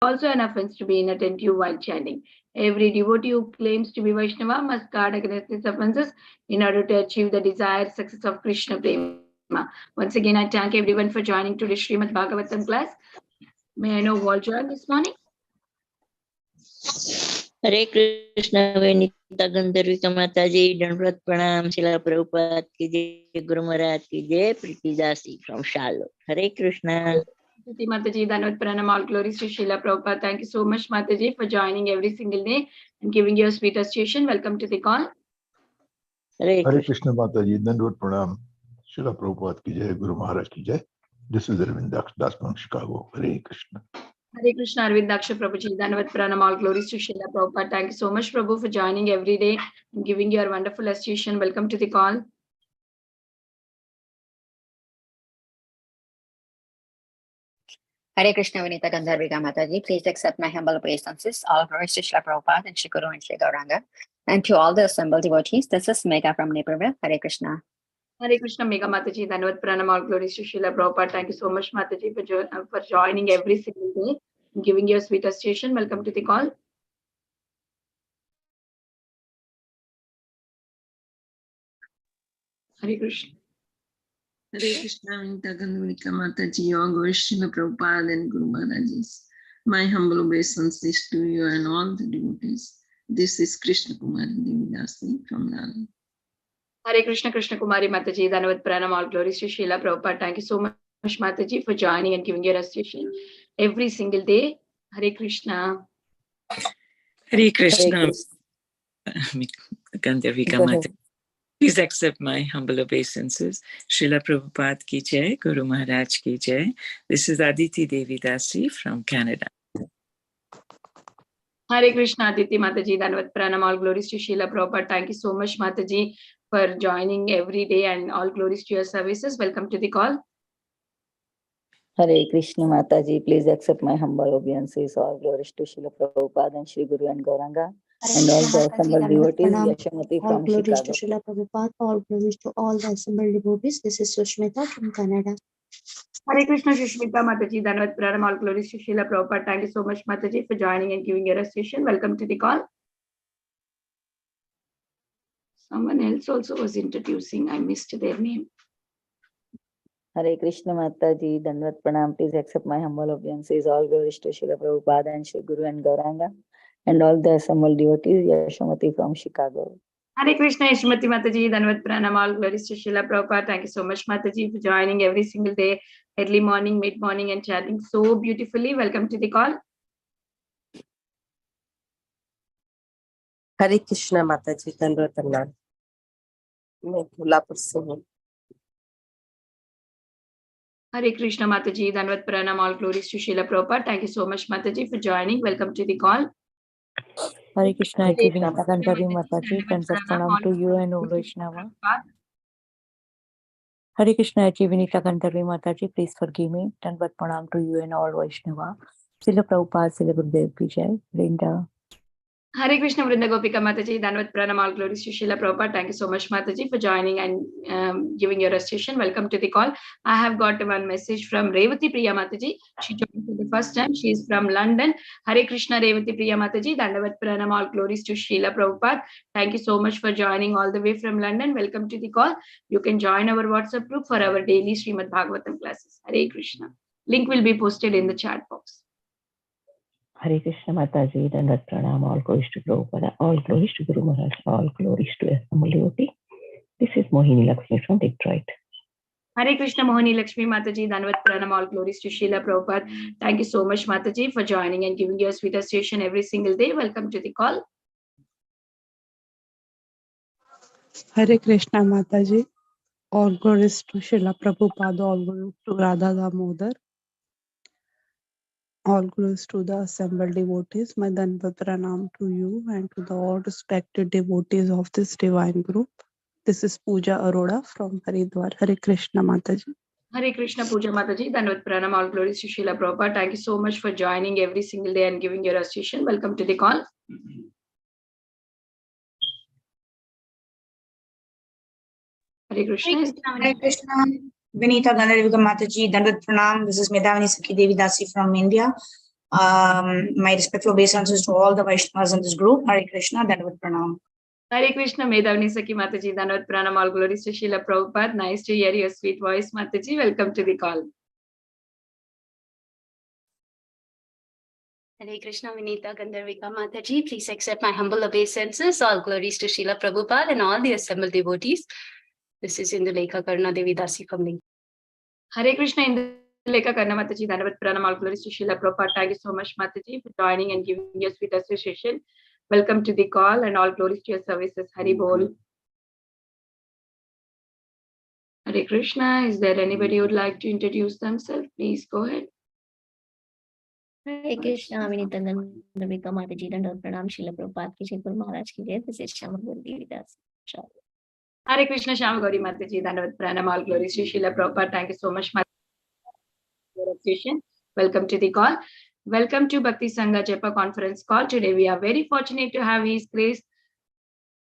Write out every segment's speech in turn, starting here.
also an offense to be inattentive while chanting. Every devotee who claims to be Vaishnava must guard against these offenses in order to achieve the desired success of Krishna Prema. Once again, I thank everyone for joining today's Srimad Bhagavatam class. May I know who all joined this morning? Hare Krishna, Venita Gandharvika Mataji, Dandavat Pranam, Srila Prabhupada ki jai, Guru Maharaj ki jai, Priti Dasi from Charlotte. Hare Krishna. Priti Mataji, Dandavat Pranam, all glories to Srila Prabhupada. Thank you so much, Mataji, for joining every single day and giving your sweet association. Welcome to the call. Hare Krishna Mataji, Dandavat Pranam, Srila Prabhupada ki jai, Guru Maharaj ki jai. This is Arvind Das from Chicago. Hare Krishna. Hare Krishna, Arvind Daksha Prabhuji, Dandavat Pranam, all glories to Srila Prabhupada. Thank you so much, Prabhu, for joining every day and giving your wonderful association. Welcome to the call. Hare Krishna, Vinita Gandharvika Mataji. Please accept my humble obeisances. All glories to Srila Prabhupada and Shri Guru and Shri Gauranga. And to all the assembled devotees, this is Megha from Naperville. Hare Krishna. Hare Krishna, Megha Mataji, Dandavat Pranam, all glories to Srila Prabhupada. Thank you so much, Mataji, for joining every single day and giving your sweet association. Welcome to the call. Hare Krishna. Hare Krishna, Vinita Gandharvika Mataji, all glories to Srila Prabhupada and Guru Maharajis. My humble obeisances to you and all the devotees. This is Krishna Kumari Devidasi from Nala. Hare Krishna, Krishna Kumari Mataji, Dandavat Pranam, all glories to Srila Prabhupada. Thank you so much, Mataji, for joining and giving your association every single day. Hare Krishna. Hare Krishna, Gandharvika Mataji. Please accept my humble obeisances. Srila Prabhupada ki jai, Guru Maharaj ki jai. This is Aditi Devidasi from Canada. Hare Krishna, Aditi Mataji, Dandavat Pranam, all glories to Srila Prabhupada. Thank you so much, Mataji, for joining every day and all glories to your services. Welcome to the call. Hare Krishna Mataji, please accept my humble obeisances. All glories to Srila Prabhupada and Shri Guru and Gauranga. And all the assembled devotees, Yashamati all from glories Chicago. to Srila Prabhupada, all glories to all the assembled devotees. This is Sushmita from Canada. Hare Krishna, Sushmita Mataji, Dandavat Pranam, all glories to Srila Prabhupada. Thank you so much, Mataji, for joining and giving your association. Welcome to the call. Someone else also was introducing. I missed their name. Hare Krishna Mataji, Dandavat Pranam, please accept my humble obeisances. All glories to Srila Prabhupada and Shri Guru and Gauranga. And all the assembled devotees, Yashamati from Chicago. Hare Krishna, Yashmati Mataji, Dandavat Pranam, all glories to Srila Prabhupada. Thank you so much, Mataji, for joining every single day, early morning, mid-morning, and chanting so beautifully. Welcome to the call. Hare Krishna Mataji, Dandavat Pranam. मैं कोल्हापुर से हूँ. Hare Krishna Mataji, Dandavat Pranam, all glories to Srila Prabhupada. Thank you so much, Mataji, for joining. Welcome to the call. Hare Krishna, Vinita Gandharvi Mataji, Dandavat Pranam to you and all Vaishnava. Hare Krishna, Vinita Gandharvi Mataji, please forgive me. Dandavat Pranam to you and all Vaishnava. Srila Prabhupada, Srila Gurudev ki jai. Linda. Hare Krishna, Vrinda Gopika Mataji, Dandavat Pranam, all glories to Srila Prabhupada. Thank you so much, Mataji, for joining and giving your association. Welcome to the call. I have got one message from Revati Priya Mataji. She joined for the first time. She is from London. Hare Krishna, Revati Priya Mataji, Dandavat Pranam, all glories to Srila Prabhupada. Thank you so much for joining all the way from London. Welcome to the call. You can join our WhatsApp group for our daily Srimad Bhagavatam classes. Hare Krishna. Link will be posted in the chat box. Hare Krishna Mataji, Dandavat Pranam, all glories to Prabhupada, all glories to Guru Maharaj, all glories to assembled devotee. This is Mohini Lakshmi from Detroit. Hare Krishna, Mohini Lakshmi Mataji, Dandavat Pranam, all glories to Srila Prabhupada. Thank you so much, Mataji, for joining and giving your sweet association every single day. Welcome to the call. Hare Krishna Mataji, all glories to Srila Prabhupada, all glories to Radha Damodar. All glories to the assembled devotees. My Dandavat Pranam to you and to the all respected devotees of this divine group. This is Pooja Arora from Haridwar. Hare Krishna Mataji. Hare Krishna, Pooja Mataji, Dandavat Pranam, all glories to Srila Prabhupada. Thank you so much for joining every single day and giving your association. Welcome to the call. Hare Krishna. Hare Krishna. Vinita Gandharvika Mataji, Dandavat Pranam. This is Medhavani Sakhi Devidasi from India. My respectful obeisances to all the Vaishnavas in this group. Hare Krishna, Dandavat Pranam. Hare Krishna, Medhavni Saki Mataji, Dandavat Pranam, all glories to Srila Prabhupada. Nice to hear your sweet voice, Mataji. Welcome to the call. Hare Krishna, Vinita Gandharvika Mataji. Please accept my humble obeisances. All glories to Srila Prabhupada and all the assembled devotees. This is Indulekha Karna Devi Dasi from Link. Hare Krishna, Indulekha Karna Mataji, Dandavat Pranam, all glories to Srila Prabhupada. Thank you so much, Mataji, for joining and giving your sweet association. Welcome to the call and all glories to your services. Hari Bol. Hare Krishna. Is there anybody who would like to introduce themselves? Please go ahead. Hare Krishna, Vinita Gandharvika Mataji, Dandavat Pranam, Srila Prabhupada ki Jai, Guru Maharaj ki Jai. This is Shyamaguru Devidas. Hare Krishna, Shyam Gauri Mataji, Dandavat Pranam, all glories to Srila Prabhupada. Thank you so much, Mataji, for your association. Welcome to the call. Welcome to Bhakti Sangha Japa conference call. Today we are very fortunate to have His Grace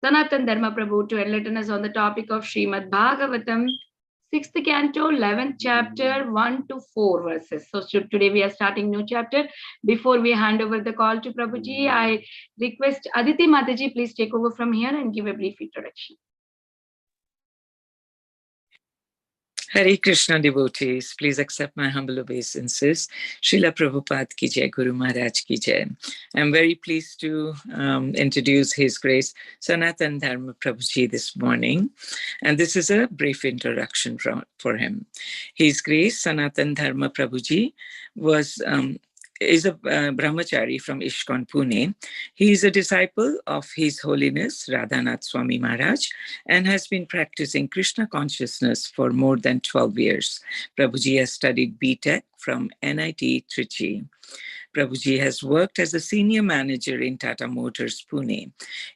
Sanatana Dharma Prabhu to enlighten us on the topic of Srimad Bhgavatam 6th canto, 11th chapter, 1 to 4 verses. So today we are starting new chapter. Before we hand over the call to Prabhuji, I request Aditi Mataji, please take over from here and give a brief introduction. Hare Krishna devotees, please accept my humble obeisances. Srila Prabhupada ki Jai, Guru Maharaj ki Jai. I'm very pleased to introduce His Grace Sanatana Dharma Prabhuji this morning. And this is a brief introduction for him. His Grace Sanatana Dharma Prabhuji is a brahmachari from ISKCON Pune. He is a disciple of His Holiness Radhanath Swami Maharaj and has been practicing Krishna consciousness for more than 12 years. Prabhuji has studied B.Tech from NIT Trichy. Prabhuji has worked as a senior manager in Tata Motors Pune.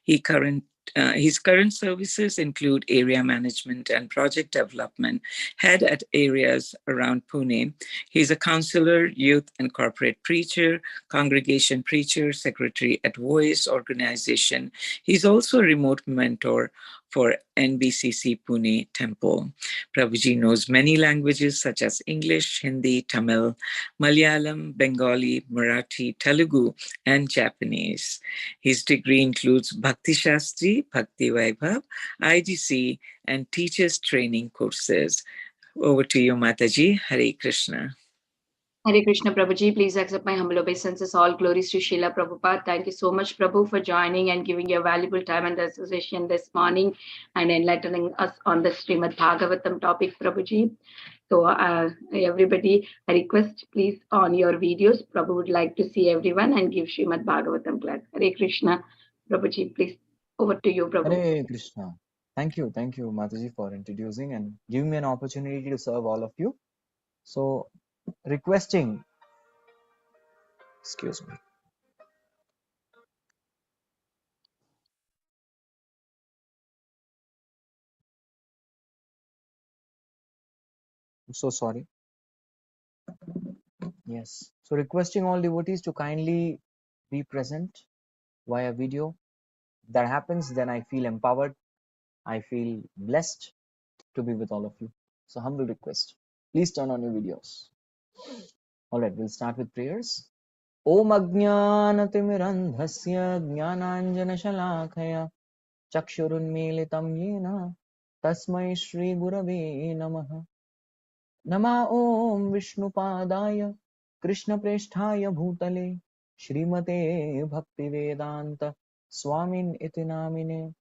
His current services include area management and project development, head at areas around Pune. He's a counselor, youth and corporate preacher, congregation preacher, secretary at Voice organization. He's also a remote mentor for NBCC Pune Temple. Prabhuji knows many languages such as English, Hindi, Tamil, Malayalam, Bengali, Marathi, Telugu, and Japanese. His degree includes Bhakti Shastri, Bhakti Vaibhav, IGC, and teachers training courses. Over to you, Mataji. Hare Krishna. Hare Krishna, Prabhuji. Please accept my humble obeisances. All glories to Srila Prabhupada. Thank you so much, Prabhu, for joining and giving your valuable time and association this morning and enlightening us on the Srimad Bhagavatam topic, Prabhuji. So everybody, I request please on your videos, Prabhu would like to see everyone and give Srimad Bhagavatam class. Hare Krishna, Prabhuji, please over to you, Prabhu. Hare Krishna. Thank you, Mataji, for introducing and giving me an opportunity to serve all of you. So, requesting, excuse me. I'm so sorry. Yes. So, requesting all devotees to kindly be present via video. If that happens, then I feel empowered. I feel blessed to be with all of you. So, humble request. Please turn on your videos. All right, we'll start with prayers. Om Ajnanatimirandhasya Jnananjanashalakaya Chakshurunmilitam Yena Tasmai Shri Gurave Namaha. Nama Om Vishnupadaya Krishna Presthaya Bhutale Shrimate Bhaktivedanta Swamin iti namine.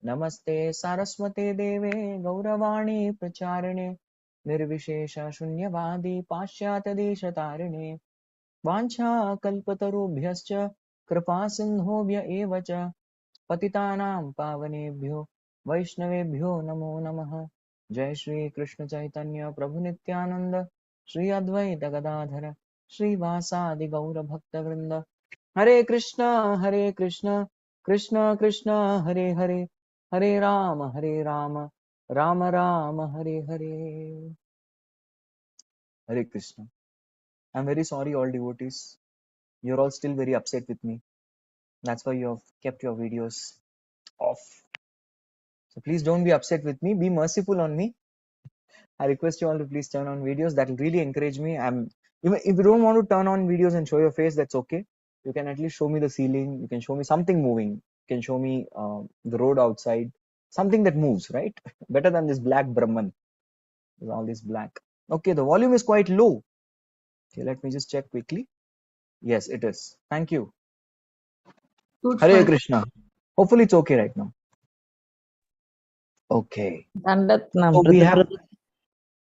Namaste Saraswate Deve Gauravani Pracharine Nirvishesha Shunyavadi Pashyata Deshatarine Vancha kalpatarubhyascha kripa sindhobhya eva cha patitanam pavanebhyo vaishnavebhyo namo namah. Jai Shri Krishna Chaitanya Prabhu Nityananda Shri Advaita Gadadhara Shri Vasadi Gaura Bhakta Vrinda. Hare Krishna Krishna Krishna Hare Hare Hare Rama Rama Rama Hare Hare. Hare Krishna. I'm very sorry, all devotees. You're all still very upset with me. That's why you have kept your videos off. So please don't be upset with me. Be merciful on me. I request you all to please turn on videos. That will really encourage me. I'm If you don't want to turn on videos and show your face, that's okay. You can at least show me the ceiling. You can show me something moving. You can show me the road outside, something that moves, right? Better than this black Brahman with all this black. Okay, the volume is quite low. Okay, let me just check quickly. Yes, it is. Thank you. Good, Hare fine. Krishna. Hopefully it's okay right now. Okay. Dandatnam, So we have Prabhu.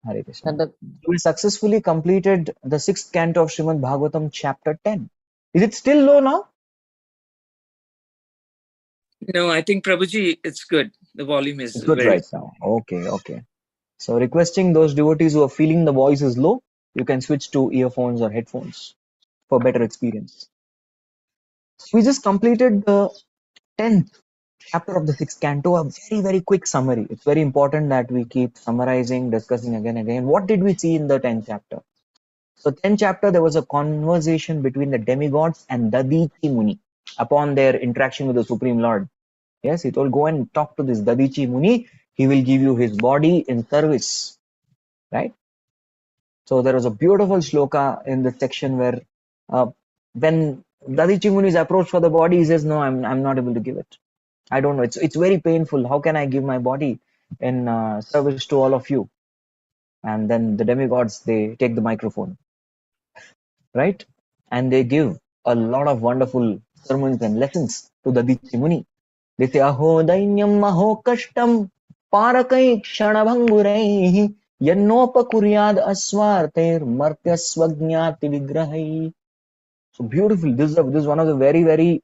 Hare Krishna. We successfully completed the 6th canto of Srimad Bhagavatam chapter 10. Is it still low now? No, I think Prabhuji, it's good. The volume is It's good very right now. Okay, okay. So requesting those devotees who are feeling the voice is low, you can switch to earphones or headphones for better experience. So we just completed the 10th chapter of the 6th canto, a very, very quick summary. It's very important that we keep summarizing, discussing again and again. What did we see in the 10th chapter? So 10th chapter, there was a conversation between the demigods and Dadichi Muni upon their interaction with the Supreme Lord. Yes, he told, go and talk to this Dadichi Muni. He will give you his body in service, right? So there was a beautiful shloka in this section where when Dadichi Muni is approached for the body, he says, no, I'm not able to give it. I don't know. It's very painful. How can I give my body in service to all of you? And then the demigods, they take the microphone, right? And they give a lot of wonderful sermons and lessons to the Dadichi Muni. They say, Aho dainyam aho kashtam parakai kshanabhangurai yannopa kuryad aswarthair martyasvagnyati vigrahai. So beautiful. This is one of the very, very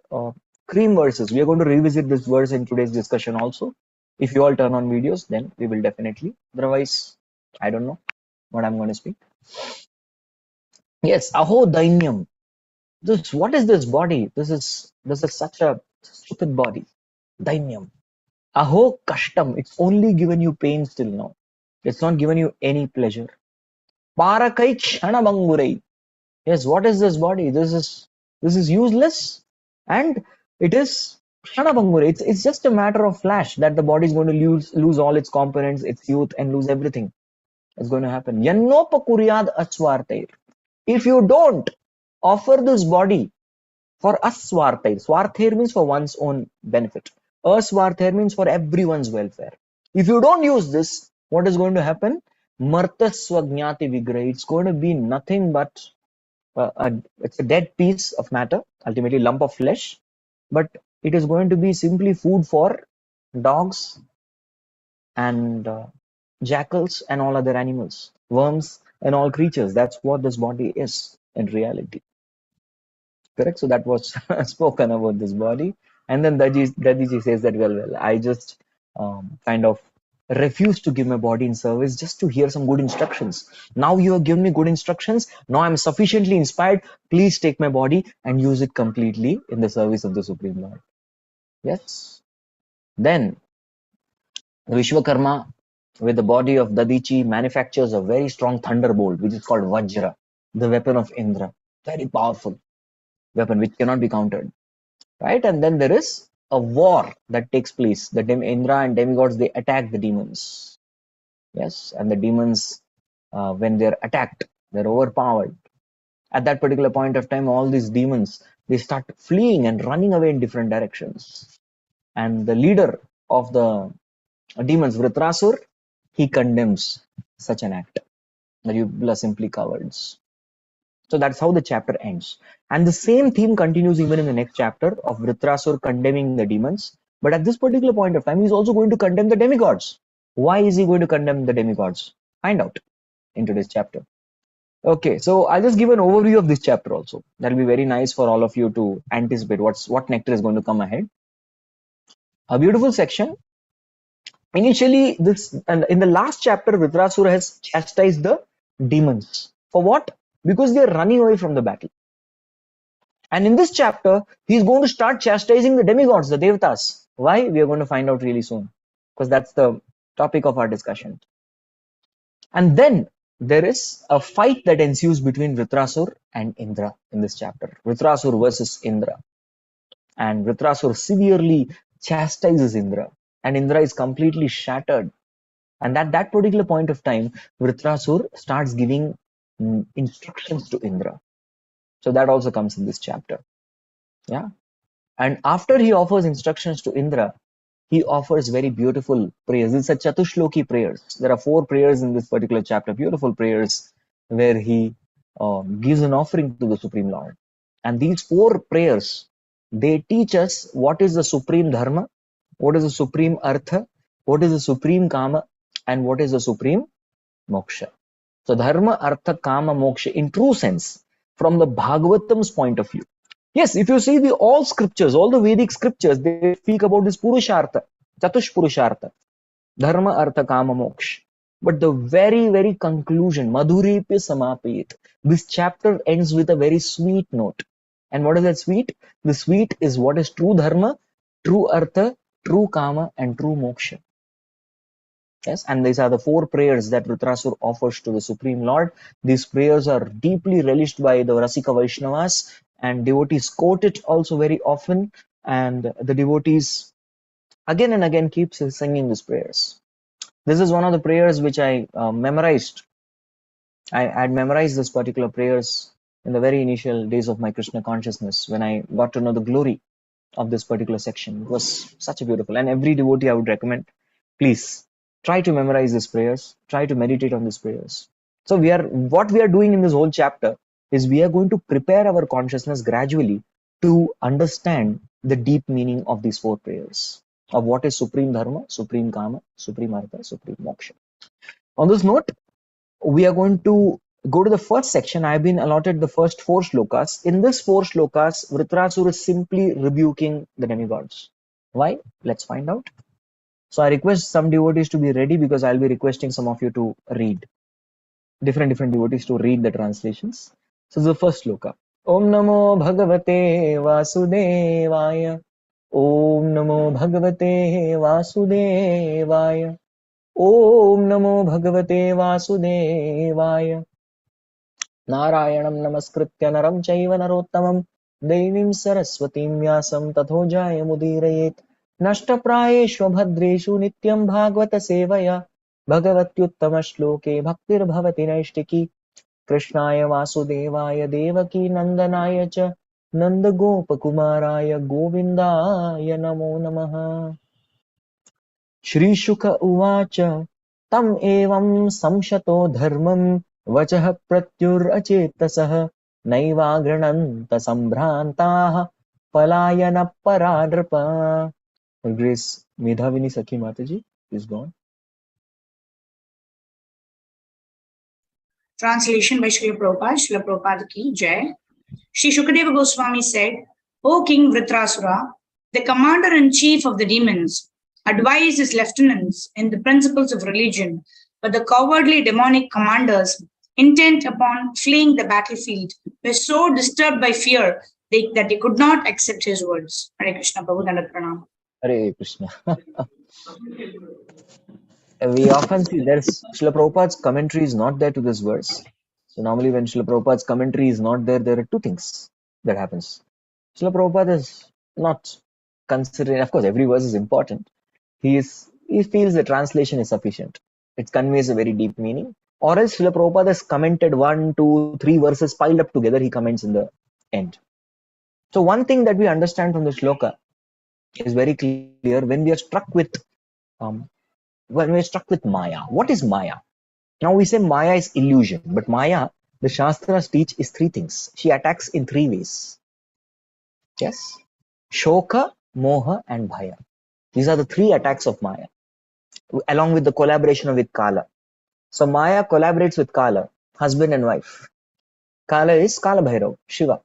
cream verses. We are going to revisit this verse in today's discussion also. If you all turn on videos, then we will definitely. Otherwise, I don't know what I'm going to speak. Yes, aho dainyam. What is this body? This is such a stupid body. Dainyam. Aho kashtam. It's only given you pain till now. It's not given you any pleasure. Parakai kshanabhangurai. Yes, what is this body? This is useless, and it is kshanabhangurai. It's just a matter of flash that the body is going to lose all its components, its youth, and lose everything. It's going to happen. Yannopa kuryad aswartair. If you don't offer this body for aswarthair, swarthair means for one's own benefit. Aswarthair means for everyone's welfare. If you don't use this, what is going to happen? Martaswagnyati vigraha. It's going to be nothing but it's a dead piece of matter, ultimately lump of flesh, but it is going to be simply food for dogs and jackals and all other animals, worms and all creatures. That's what this body is in reality. Correct? So that was spoken about this body. And then Dadiji says that, well, I just kind of refuse to give my body in service just to hear some good instructions. Now you have given me good instructions. Now I'm sufficiently inspired. Please take my body and use it completely in the service of the Supreme Lord. Yes. Then Vishwakarma, with the body of Dadichi, manufactures a very strong thunderbolt, which is called Vajra, the weapon of Indra. Very powerful weapon, which cannot be countered. Right? And then there is a war that takes place. The Indra and demigods, they attack the demons. Yes, and the demons, when they're attacked, they're overpowered. At that particular point of time, all these demons, they start fleeing and running away in different directions. And the leader of the demons, Vritrasura, he condemns such an act. That you are simply cowards. So that's how the chapter ends. And the same theme continues even in the next chapter of Vritrasura condemning the demons. But at this particular point of time, he's also going to condemn the demigods. Why is he going to condemn the demigods? Find out in today's chapter. Okay, so I'll just give an overview of this chapter also. That'll be very nice for all of you to anticipate what nectar is going to come ahead. A beautiful section. Initially, in the last chapter, Vritrasura has chastised the demons. For what? Because they are running away from the battle. And in this chapter, he's going to start chastising the demigods, the devatas. Why? We are going to find out really soon, because that's the topic of our discussion. And then there is a fight that ensues between Vritrasura and Indra in this chapter. Vritrasura versus Indra. And Vritrasura severely chastises Indra. And Indra is completely shattered. And at that particular point of time, Vritrasura starts giving instructions to Indra. So that also comes in this chapter. Yeah. And after he offers instructions to Indra, he offers very beautiful prayers. It's a Chatushloki prayers. There are 4 prayers in this particular chapter, beautiful prayers, where he gives an offering to the Supreme Lord. And these 4 prayers, they teach us what is the supreme dharma, what is the supreme artha, what is the supreme kama, and what is the supreme moksha. So dharma, artha, kama, moksha in true sense, from the Bhagavatam's point of view. Yes, if you see all scriptures, all the Vedic scriptures, they speak about this Purushartha, Chatush Purushartha, Dharma, Artha, Kama, Moksha. But the very, very conclusion, Madhuripya Samapayit, this chapter ends with a very sweet note. And what is that sweet? The sweet is what is true Dharma, true Artha, true Kama, and true Moksha. Yes, and these are the 4 prayers that Vritrasura offers to the Supreme Lord. These prayers are deeply relished by the Rasika Vaishnavas, and devotees quote it also very often, and the devotees again and again keep singing these prayers. This is one of the prayers which I memorized. I had memorized this particular prayers in the very initial days of my Krishna consciousness when I got to know the glory of this particular section. It was such a beautiful, and every devotee I would recommend, please try to memorize these prayers, try to meditate on these prayers. So what we are doing in this whole chapter is we are going to prepare our consciousness gradually to understand the deep meaning of these 4 prayers, of what is supreme dharma, supreme kama, supreme artha, supreme moksha. On this note, we are going to go to the first section. I've been allotted the first 4 shlokas. In this 4 shlokas, Vritrasura is simply rebuking the demigods. Why? Let's find out. So I request some devotees to be ready, because I'll be requesting some of you to read. Different devotees to read the translations. So the first shloka. Om Namo Bhagavate Vasudevaya. Om Namo Bhagavate Vasudevaya. Om Namo Bhagavate Vasudevaya. Narayanam Namaskritya Naram Chaiva Narottamam Devim Saraswatim Vyasam Tatho Jayamudirayet Nashtaprayeshu Bhadreshu Nityam Bhagavata Sevaya Bhagavatyuttama Shloke Bhaktir Bhavati Naishtiki Krishnaya Vasudevaya Devaki Nandanaya Cha Nanda Gopakumaraya Govindaya Namo Namaha. Shri Shuka Uvacha Tam Evam Samshato Dharmam Vachah Pratyur Achetasah Naiva Grananta Sambhrantaha Palayana Paradrapa. Grace Medhavini Sakhi Mataji is gone. Translation by Srila Prabhupada. Srila Prabhupada ki Jai. Sri Shukadeva Goswami said, O King Vritrasura, the commander-in-chief of the demons, advised his lieutenants in the principles of religion, but the cowardly demonic commanders, intent upon fleeing the battlefield, were so disturbed by fear that they could not accept his words. Hare Krishna, Prabhu Dandavat Pranam. Hare Krishna. We often see there's Srila Prabhupada's commentary is not there to this verse. So normally when Srila Prabhupada's commentary is not there, there are 2 things that happens. Srila Prabhupada is not considering, of course, every verse is important. He feels the translation is sufficient. It conveys a very deep meaning. Or else Srila Prabhupada has commented 1, 2, 3 verses piled up together, he comments in the end. So one thing that we understand from the shloka is very clear. When we are struck with Maya, what is Maya? Now we say Maya is illusion, but Maya, the Shastras teach, is 3 things. She attacks in 3 ways. Yes, Shoka, Moha, and Bhaya. These are the 3 attacks of Maya, along with the collaboration with Kala. So Maya collaborates with Kala, husband and wife. Kala is Kala Bhairav, Shiva.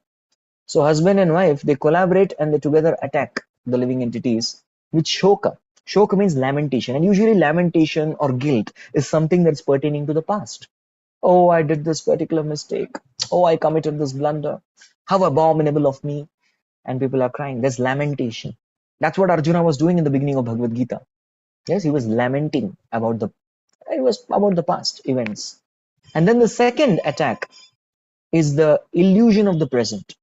So husband and wife, they collaborate and they together attack the living entities with Shoka. Shoka means lamentation, and usually lamentation or guilt is something that's pertaining to the past. Oh, I did this particular mistake. Oh, I committed this blunder. How abominable of me. And people are crying. There's lamentation. That's what Arjuna was doing in the beginning of Bhagavad Gita. Yes, he was lamenting about the past events. And then the second attack is the illusion of the present.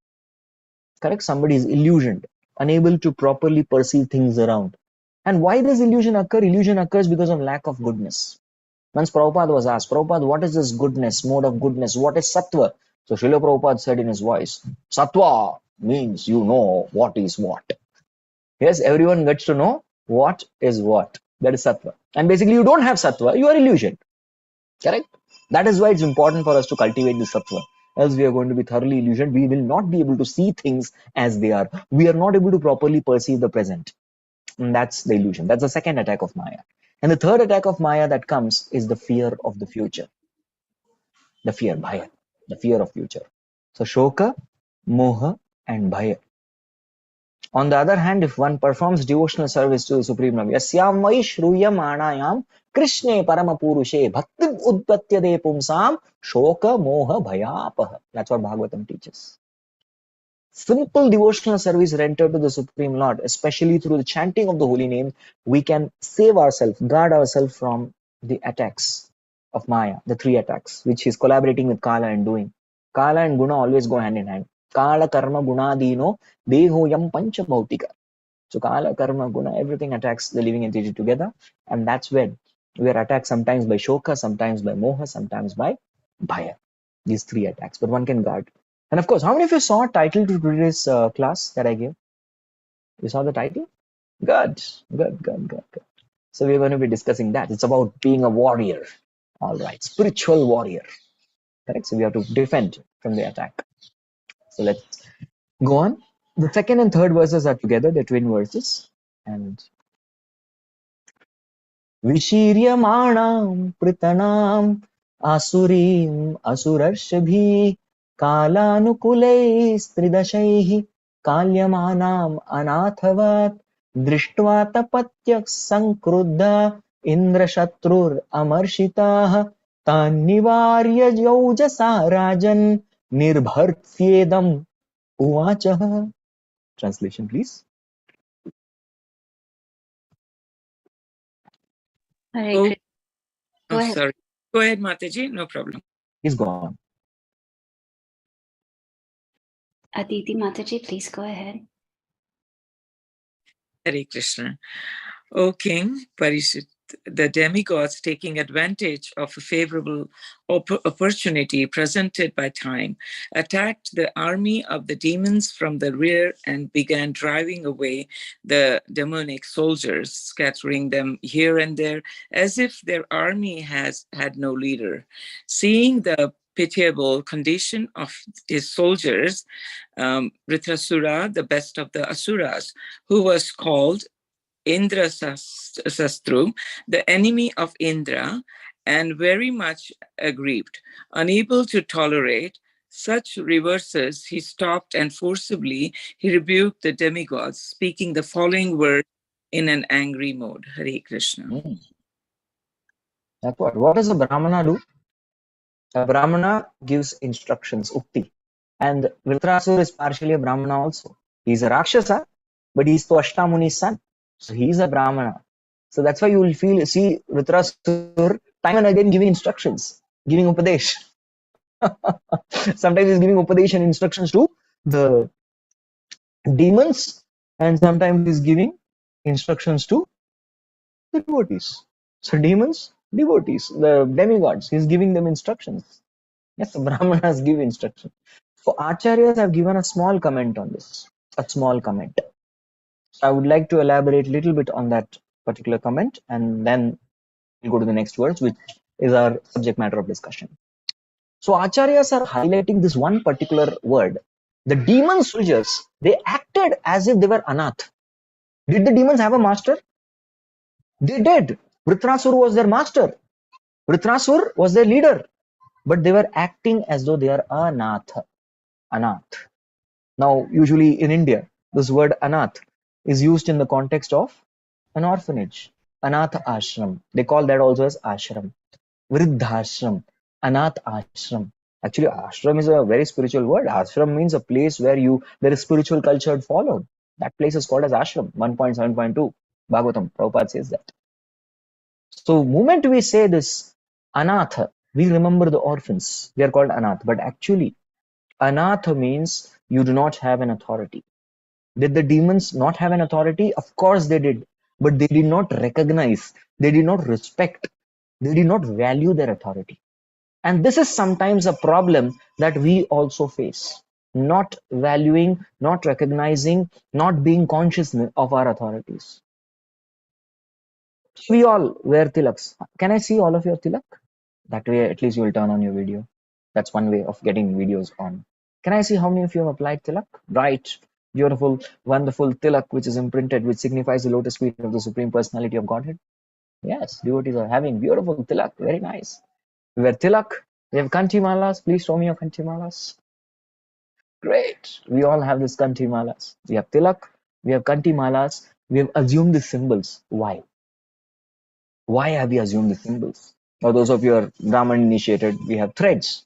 Correct? Somebody is illusioned, unable to properly perceive things around. And why does illusion occur? Illusion occurs because of lack of goodness. Once Prabhupada was asked, Prabhupada, what is this goodness, mode of goodness? What is sattva? So Srila Prabhupada said in his voice, sattva means you know what is what. Yes, everyone gets to know what is what. That is sattva. And basically you don't have sattva, you are illusion. Correct? That is why it's important for us to cultivate the sattva. Else we are going to be thoroughly illusioned. We will not be able to see things as they are. We are not able to properly perceive the present. And that's the illusion. That's the second attack of Maya. And the third attack of Maya that comes is the fear of the future. The fear, bhaya, the fear of future. So shoka, moha, and bhaya. On the other hand, if one performs devotional service to the Supreme Lord, yasyam vai shruyam anayam krishne paramapurushe bhakti udpatyade pumsam shoka moha bhayapaha. That's what Bhagavatam teaches. Simple devotional service rendered to the Supreme Lord, especially through the chanting of the holy name, we can save ourselves, guard ourselves from the attacks of Maya, the three attacks, which is collaborating with Kala and doing. Kala and Guna always go hand in hand. Kala, Karma, Guna, Dino, Dehoyam, Pancha, Bhautika. So Kala, Karma, Guna, everything attacks the living entity together. And that's when we are attacked sometimes by Shoka, sometimes by Moha, sometimes by Bhaya. These three attacks, but one can guard. And of course, how many of you saw a title to today's class that I gave? You saw the title? Good. So we're going to be discussing that. It's about being a warrior. All right, spiritual warrior. Correct? So we have to defend from the attack. So let's go on. The second and third verses are together, they're twin verses. And Vishiryamanam Pritanam Asurim Asurarshbhi Kalanukule Stridashaihi Kalyamanam Anathavat Drishtva Tapatyak Sankruddha Indrashatrur Amarshitah Tanivarya Yaujasa Rajan Nirbhartsyedam Uvachaha. Translation, please. Hare Oh, sorry. Go ahead, Mataji. No problem. He's gone. Aditi Mataji, please go ahead. Hare Krishna. O King Parishit, the demigods, taking advantage of a favorable opportunity presented by time, attacked the army of the demons from the rear and began driving away the demonic soldiers, scattering them here and there as if their army had no leader. Seeing the pitiable condition of his soldiers, Vritrasura, the best of the asuras, who was called Indrasastru, the enemy of Indra, and very much aggrieved. Unable to tolerate such reverses, he stopped and forcibly he rebuked the demigods, speaking the following words in an angry mode. Hare Krishna. That's what does a Brahmana do? A Brahmana gives instructions, ukti. And Vritrasura is partially a Brahmana also. He's a Rakshasa, but he's Twashta Muni's son. So he's a Brahmana. So that's why you will see Vritrasura time and again giving instructions, giving Upadesh. Sometimes he's giving Upadesh and instructions to the demons, and sometimes he's giving instructions to the devotees. So demons, devotees, the demigods, he's giving them instructions. Yes, the Brahmanas give instruction. So Acharyas have given a small comment on this, a small comment. So I would like to elaborate a little bit on that particular comment, and then we'll go to the next words, which is our subject matter of discussion. So Acharyas are highlighting this one particular word. The demon soldiers, they acted as if they were anath. Did the demons have a master? They did. Vritrasura was their master. Vritrasura was their leader. But they were acting as though they are anath. Anath. Now, usually in India, this word anath is used in the context of an orphanage. Anath ashram. They call that also as ashram. Vriddhashram. Anath ashram. Actually, ashram is a very spiritual word. Ashram means a place where there is spiritual culture followed. That place is called as ashram. 1.7.2. Bhagavatam. Prabhupada says that. So, moment we say this anatha, we remember the orphans. They are called anath. But actually, anatha means you do not have an authority. Did the demons not have an authority? Of course they did. But they did not recognize, they did not respect They did not value their authority. And this is sometimes a problem that we also face. Not valuing, not recognizing, not being conscious of our authorities. We all wear tilaks. Can I see all of your tilak? That way, at least you will turn on your video. That's one way of getting videos on. Can I see how many of you have applied tilak? Bright, beautiful, wonderful tilak, which is imprinted, which signifies the lotus feet of the Supreme Personality of Godhead. Yes, devotees are having beautiful tilak. Very nice. We wear tilak. We have kanti malas. Please show me your kanti malas. Great. We all have this kanti malas. We have tilak. We have kanti malas. We have assumed the symbols. Why? Why have we assumed the symbols? For those of you who are Brahman initiated, we have threads.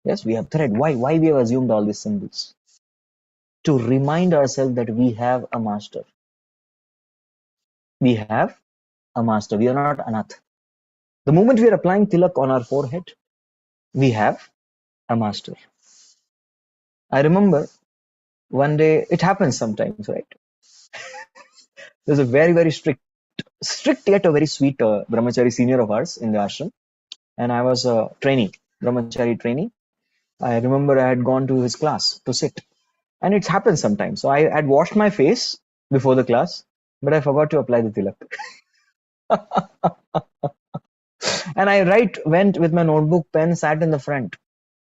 Yes, we have thread. Why we have assumed all these symbols? To remind ourselves that we have a master. We have a master. We are not anath. The moment we are applying tilak on our forehead, we have a master. I remember one day, it happens sometimes, right? There's a very, very strict yet a very sweet brahmachari senior of ours in the ashram. And I was a trainee, brahmachari trainee. I remember I had gone to his class to sit. And it happens sometimes. So I had washed my face before the class, but I forgot to apply the tilak. And I went with my notebook, pen, sat in the front.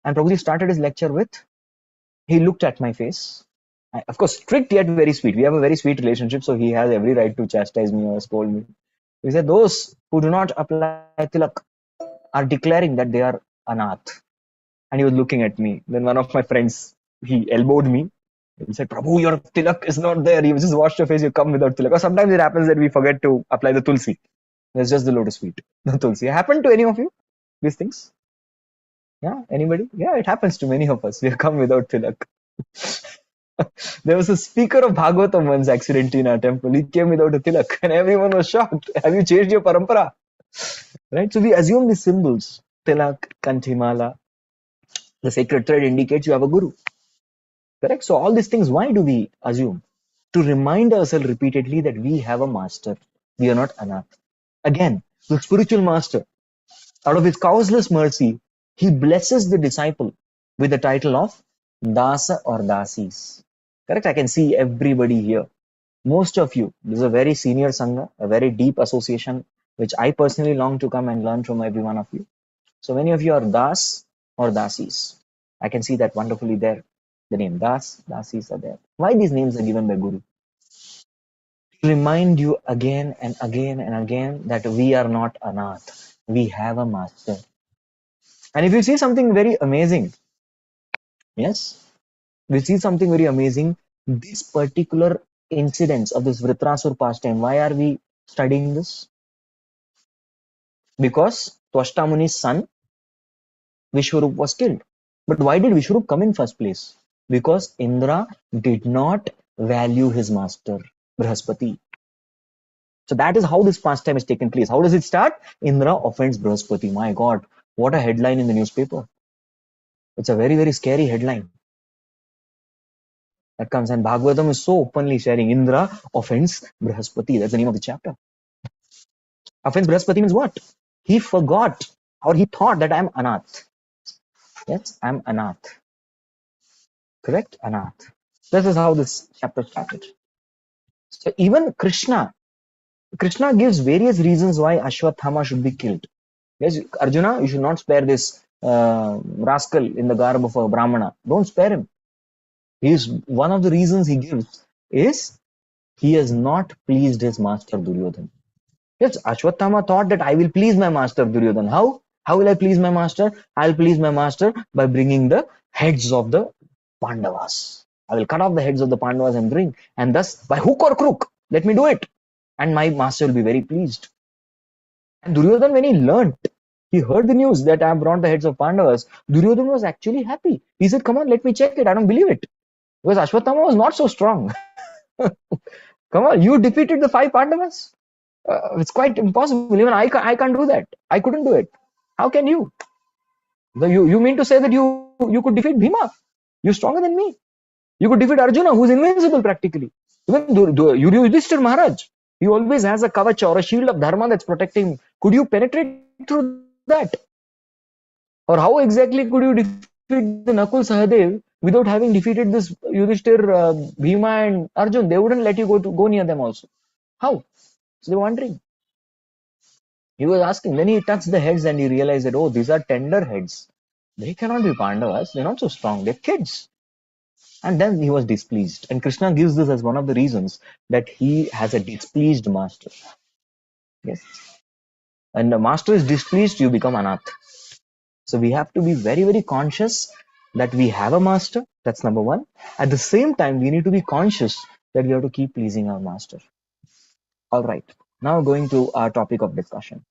And Prabhuji started his lecture with, he looked at my face. Of course, strict yet very sweet. We have a very sweet relationship, so he has every right to chastise me or scold me. He said, those who do not apply tilak are declaring that they are anath. And he was looking at me. Then one of my friends, he elbowed me. He said, Prabhu, your tilak is not there. You just wash your face, you come without tilak. Or sometimes it happens that we forget to apply the tulsi. There's just the lotus feet, the tulsi. Happened to any of you, these things? Yeah, anybody? Yeah, it happens to many of us. We have come without tilak. There was a speaker of Bhagavatam once accidentally in our temple. He came without a tilak and everyone was shocked. Have you changed your parampara? Right? So we assume these symbols. Tilak, kanthimala. The sacred thread indicates you have a guru. Correct? So all these things, why do we assume? To remind ourselves repeatedly that we have a master. We are not anath. Again, the spiritual master, out of his causeless mercy, he blesses the disciple with the title of Dasa or Dasis. Correct? I can see everybody here. Most of you, this is a very senior Sangha, a very deep association, which I personally long to come and learn from every one of you. So many of you are Das or Dasis. I can see that wonderfully there. The name Das, Dasis are there. Why these names are given by Guru? To remind you again and again and again that we are not anath. We have a master. And if you see something very amazing, yes, we see something very amazing. This particular incidents of this Vritrasura pastime, why are we studying this? Because Twashta Muni's son, Vishwarup, was killed. But why did Vishwarup come in first place? Because Indra did not value his master, Brihaspati. So that is how this pastime has taken place. How does it start? Indra offends Brihaspati. My God, what a headline in the newspaper. It's a very, very scary headline. That comes, and Bhagavatam is so openly sharing Indra offends Brihaspati. That's the name of the chapter. Offends Brihaspati means what? He forgot or he thought that I'm anath. Yes, I'm anath. Correct? Anath. This is how this chapter started. So even Krishna gives various reasons why Ashwathama should be killed. Yes, Arjuna, you should not spare this rascal in the garb of a Brahmana. Don't spare him. One of the reasons he gives is he has not pleased his master Duryodhana. Yes, Ashwathama thought that I will please my master Duryodhana. How? How will I please my master? I'll please my master by bringing the heads of the Pandavas. I will cut off the heads of the Pandavas and bring, and thus by hook or crook, let me do it. And my master will be very pleased. And Duryodhana, when he learnt, he heard the news that I have brought the heads of Pandavas, Duryodhana was actually happy. He said, come on, let me check it. I don't believe it. Because Ashwathama was not so strong. Come on, you defeated the 5 Pandavas. It's quite impossible. Even I can't do that. I couldn't do it. How can you? You mean to say that you could defeat Bhima? You're stronger than me. You could defeat Arjuna, who's invincible practically. Even Yudhishthira Maharaj, he always has a kavach or a shield of dharma that's protecting him. Could you penetrate through that? Or how exactly could you defeat the Nakul Sahadev without having defeated this Yudhishthir, Bhima and Arjun? They wouldn't let you go near them also. How? So they were wondering. He was asking. Then he touched the heads and he realized that, oh, these are tender heads. They cannot be Pandavas. They're not so strong. They're kids. And then he was displeased. And Krishna gives this as one of the reasons that he has a displeased master. Yes. And the master is displeased, you become anath. So we have to be very, very conscious that we have a master. That's number one. At the same time, we need to be conscious that we have to keep pleasing our master. All right. Now going to our topic of discussion.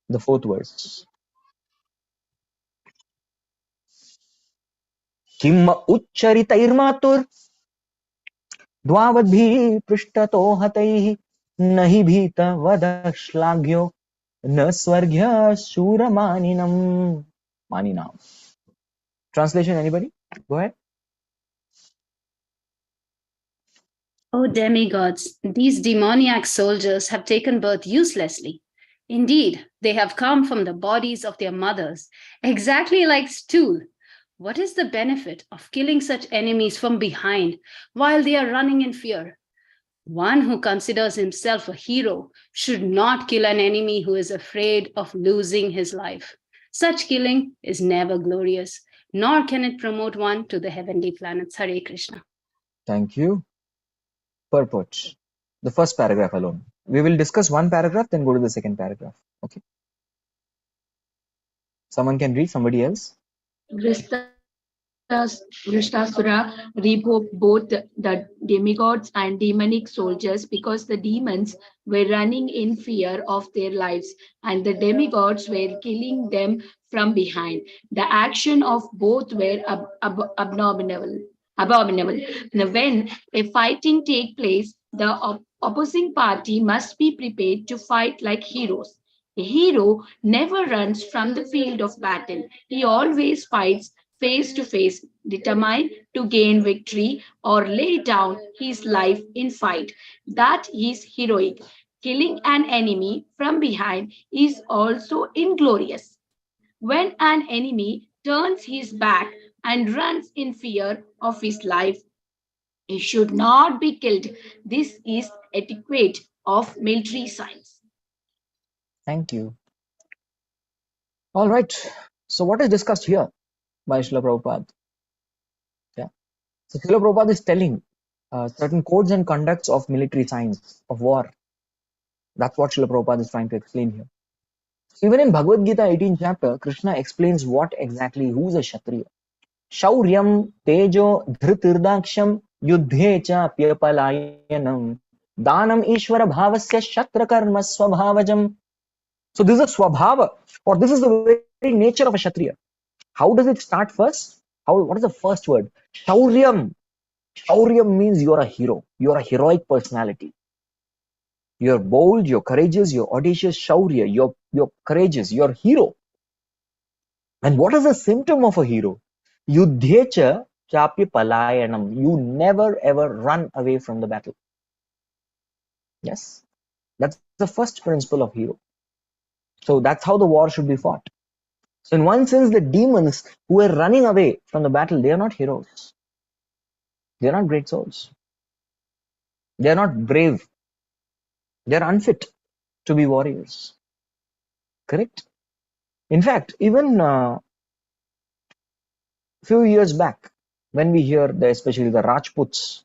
The fourth verse. Kim uccharitairmatur dvavadbhi prishtato hataihi nahi bhita vada shlagyo na swargya shura maninam. Translation, anybody? Go ahead. O demigods, these demoniac soldiers have taken birth uselessly. Indeed, they have come from the bodies of their mothers, exactly like stool. What is the benefit of killing such enemies from behind while they are running in fear? One who considers himself a hero should not kill an enemy who is afraid of losing his life. Such killing is never glorious, nor can it promote one to the heavenly planets. Hare Krishna. Thank you. Purport. The first paragraph alone. We will discuss one paragraph, then go to the second paragraph. Okay. Someone can read, somebody else. Vritrasura revoked both the demigods and demonic soldiers because the demons were running in fear of their lives and the demigods were killing them from behind. The action of both were abominable. Now, when a fighting takes place, the opposing party must be prepared to fight like heroes. A hero never runs from the field of battle. He always fights face to face, determined to gain victory or lay down his life in fight. That is heroic. Killing an enemy from behind is also inglorious. When an enemy turns his back and runs in fear of his life, he should not be killed. This is etiquette of military science. Thank you. All right. So what is discussed here by Srila Prabhupada? Yeah. So Srila Prabhupada is telling certain codes and conducts of military science, of war. That's what Srila Prabhupada is trying to explain here. Even in Bhagavad Gita 18th chapter, Krishna explains what exactly, who's a Kshatriya. Shauryam tejo dhritirdaaksham yuddhe cha pyapalayanam danam ishvara bhavasya shatra karma swabhavajam. So this is a swabhava, or this is the very nature of a Kshatriya. How does it start first? What is the first word? Shauryam. Shauryam means you're a hero. You're a heroic personality. You're bold, you're courageous, you're audacious. Shaurya, you're courageous, you're a hero. And what is the symptom of a hero? Yuddhecha chapya palayanam. You never ever run away from the battle. Yes, that's the first principle of hero. So that's how the war should be fought. So in one sense, the demons who are running away from the battle, they are not heroes. They are not great souls. They are not brave. They are unfit to be warriors. Correct? In fact, even few years back, when we hear especially the Rajputs,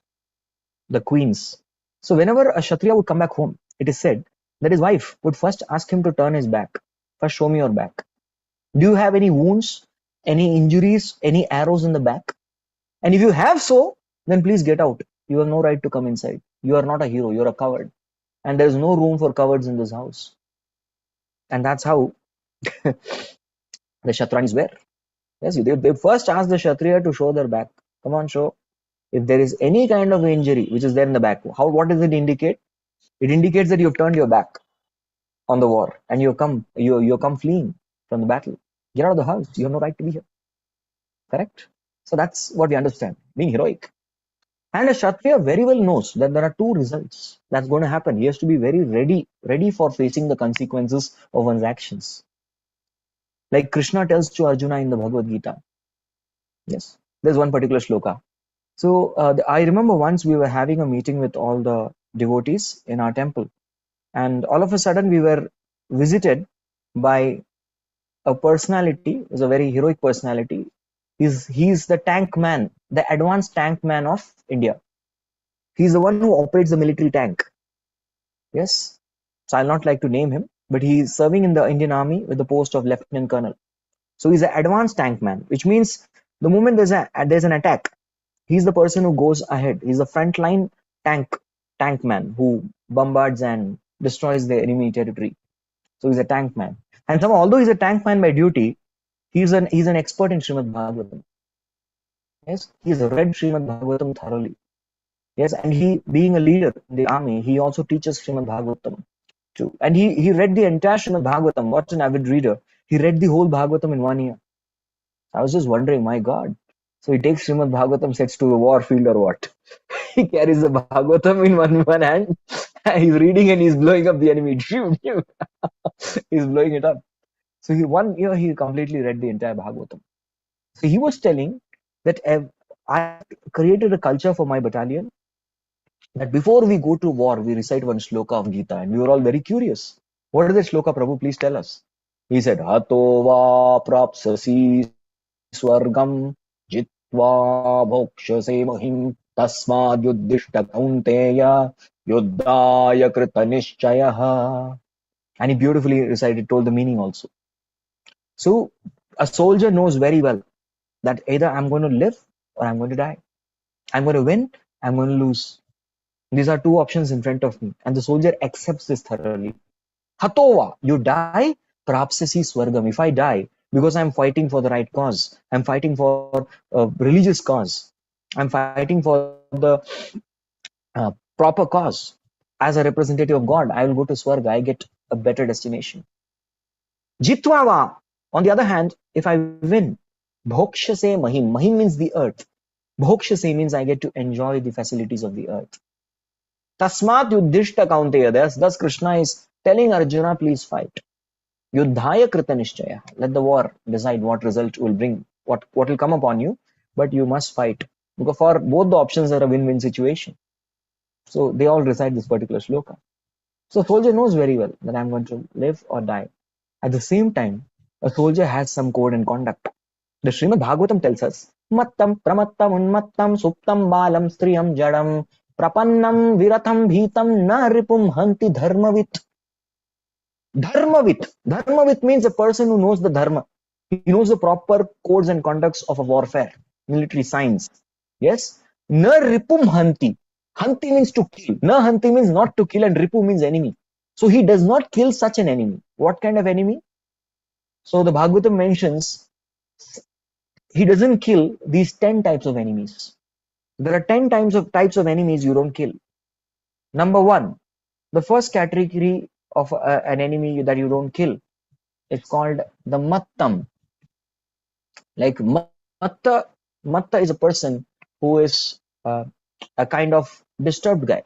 the queens. So whenever a Kshatriya would come back home, it is said that his wife would first ask him to turn his back. First, show me your back. Do you have any wounds, any injuries, any arrows in the back? And if you have so, then please get out. You have no right to come inside. You are not a hero. You are a coward. And there is no room for cowards in this house. And that's how the Kshatriyas were. Yes, they first asked the Kshatriya to show their back. Come on, show. If there is any kind of injury which is there in the back, what does it indicate? It indicates that you've turned your back on the war and you've come fleeing from the battle. Get out of the house. You have no right to be here. Correct? So that's what we understand, being heroic. And a Kshatriya very well knows that there are two results that's going to happen. He has to be very ready for facing the consequences of one's actions. Like Krishna tells to Arjuna in the Bhagavad Gita. Yes, there's one particular shloka. So I remember once we were having a meeting with all the devotees in our temple, and all of a sudden we were visited by a personality, is a very heroic personality. He's the tank man, the advanced tank man of India. He's the one who operates the military tank. Yes. So I'll not like to name him, but he's serving in the Indian Army with the post of Lieutenant Colonel. So he's an advanced tank man, which means the moment there's an attack, he's the person who goes ahead. He's the frontline tank man who bombards and destroys the enemy territory. So he's a tank man. And somehow, although he's a tank man by duty, he's an expert in Srimad Bhagavatam. Yes, he's read Srimad Bhagavatam thoroughly. Yes, and he, being a leader in the army, he also teaches Srimad Bhagavatam too. And he read the entire Srimad Bhagavatam. What an avid reader! He read the whole Bhagavatam in 1 year. I was just wondering, my God. So he takes Srimad Bhagavatam, sets to the war field or what? He carries the Bhagavatam in one hand. He's reading and he's blowing up the enemy. He's blowing it up. So 1 year he completely read the entire Bhagavatam. So he was telling that I created a culture for my battalion that before we go to war, we recite one shloka of Gita, and we were all very curious. What is that shloka, Prabhu? Please tell us. He said, Hato va prapsasi swargam jitva bhokshase mahim tasmad yuddhishta kaunteya yuddhaya krita nishchayaha. And he beautifully recited, told the meaning also. So a soldier knows very well that either I'm going to live or I'm going to die. I'm going to win, I'm going to lose. These are two options in front of me. And the soldier accepts this thoroughly. Hatova, you die, prapsasi swargam. If I die, because I'm fighting for the right cause, I'm fighting for a religious cause, I'm fighting for the proper cause. As a representative of God, I will go to Swarga, I get a better destination. Jitvava, on the other hand, if I win, bhokshase mahim. Mahim means the earth. Bhokshase means I get to enjoy the facilities of the earth. Tasmat yuddhishta kaunteya. Thus Krishna is telling Arjuna, please fight. Yuddhaya krita nishchaya. Let the war decide what result will bring, what will come upon you, but you must fight. Because for both the options are a win-win situation. So they all recite this particular shloka. So soldier knows very well that I'm going to live or die. At the same time, a soldier has some code and conduct. The Srimad Bhagavatam tells us, Mattam pramattam unmattam suptam balam striyam jadam prapannam viratham bhitam na ripum hanti dharmavit. Dharmavit means a person who knows the dharma. He knows the proper codes and conducts of a warfare, military science. Yes? Na ripum hanti. Hanti means to kill. Na hanti means not to kill, and ripu means enemy. So he does not kill such an enemy. What kind of enemy? So the Bhagavatam mentions he doesn't kill these 10 types of enemies. There are 10 types of enemies you don't kill. Number 1, the first category of an enemy that you don't kill, it's called the mattam. Like matta is a person who is a kind of disturbed guy.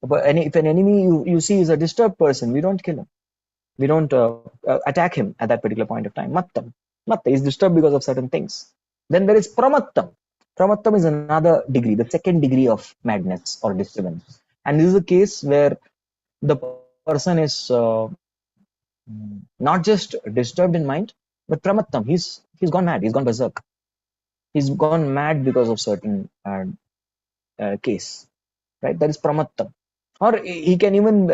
If an enemy you see is a disturbed person, we don't kill him. We don't attack him at that particular point of time. Matta is disturbed because of certain things. Then there is pramattam. Pramattam is another degree, the second degree of madness or disturbance. And this is a case where the person is not just disturbed in mind, but pramattam. He's gone mad. He's gone berserk. He's gone mad because of certain case. Right? That is pramattam. Or he can even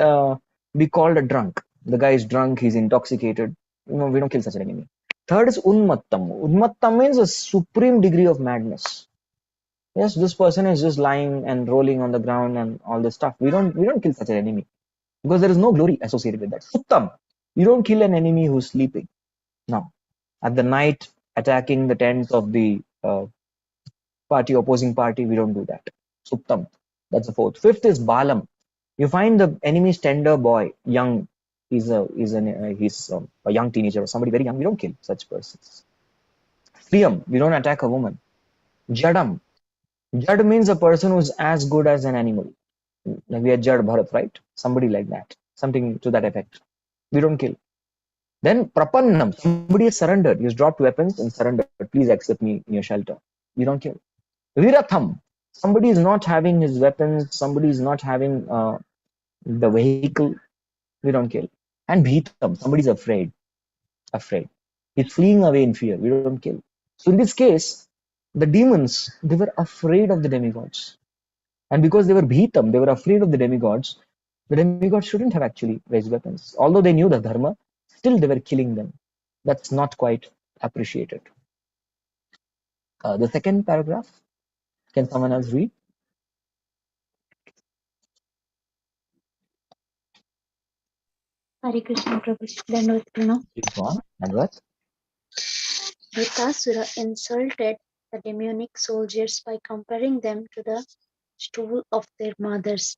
be called a drunk. The guy is drunk. He's intoxicated. We don't kill such an enemy. Third is unmattam. Unmattam means a supreme degree of madness. Yes, this person is just lying and rolling on the ground and all this stuff. We don't kill such an enemy because there is no glory associated with that. Suttam. You don't kill an enemy who's sleeping. No. At the night, attacking the tents of the opposing party, we don't do that. Suptam. That's the fourth. Fifth is balam. You find the enemy's tender boy, young. He's a young teenager or somebody very young. We don't kill such persons. Striyam. We don't attack a woman. Jadam. Jad means a person who's as good as an animal. Like we had Jad Bharat, right? Somebody like that. Something to that effect. We don't kill. Then Prapannam, somebody has surrendered. He has dropped weapons and surrendered. Please accept me in your shelter. We don't kill. Viratham, somebody is not having his weapons. Somebody is not having the vehicle. We don't kill. And Bhitam, somebody is afraid. Afraid. He's fleeing away in fear. We don't kill. So in this case, the demons, they were afraid of the demigods. And because they were Bhitam, they were afraid of the demigods shouldn't have actually raised weapons. Although they knew the dharma, still they were killing them. That's not quite appreciated. The second paragraph, can someone else read? Hare Krishna Prabhu. Dandavat Pranam. Please go on. Advat. Vritrasura insulted the demonic soldiers by comparing them to the stool of their mothers.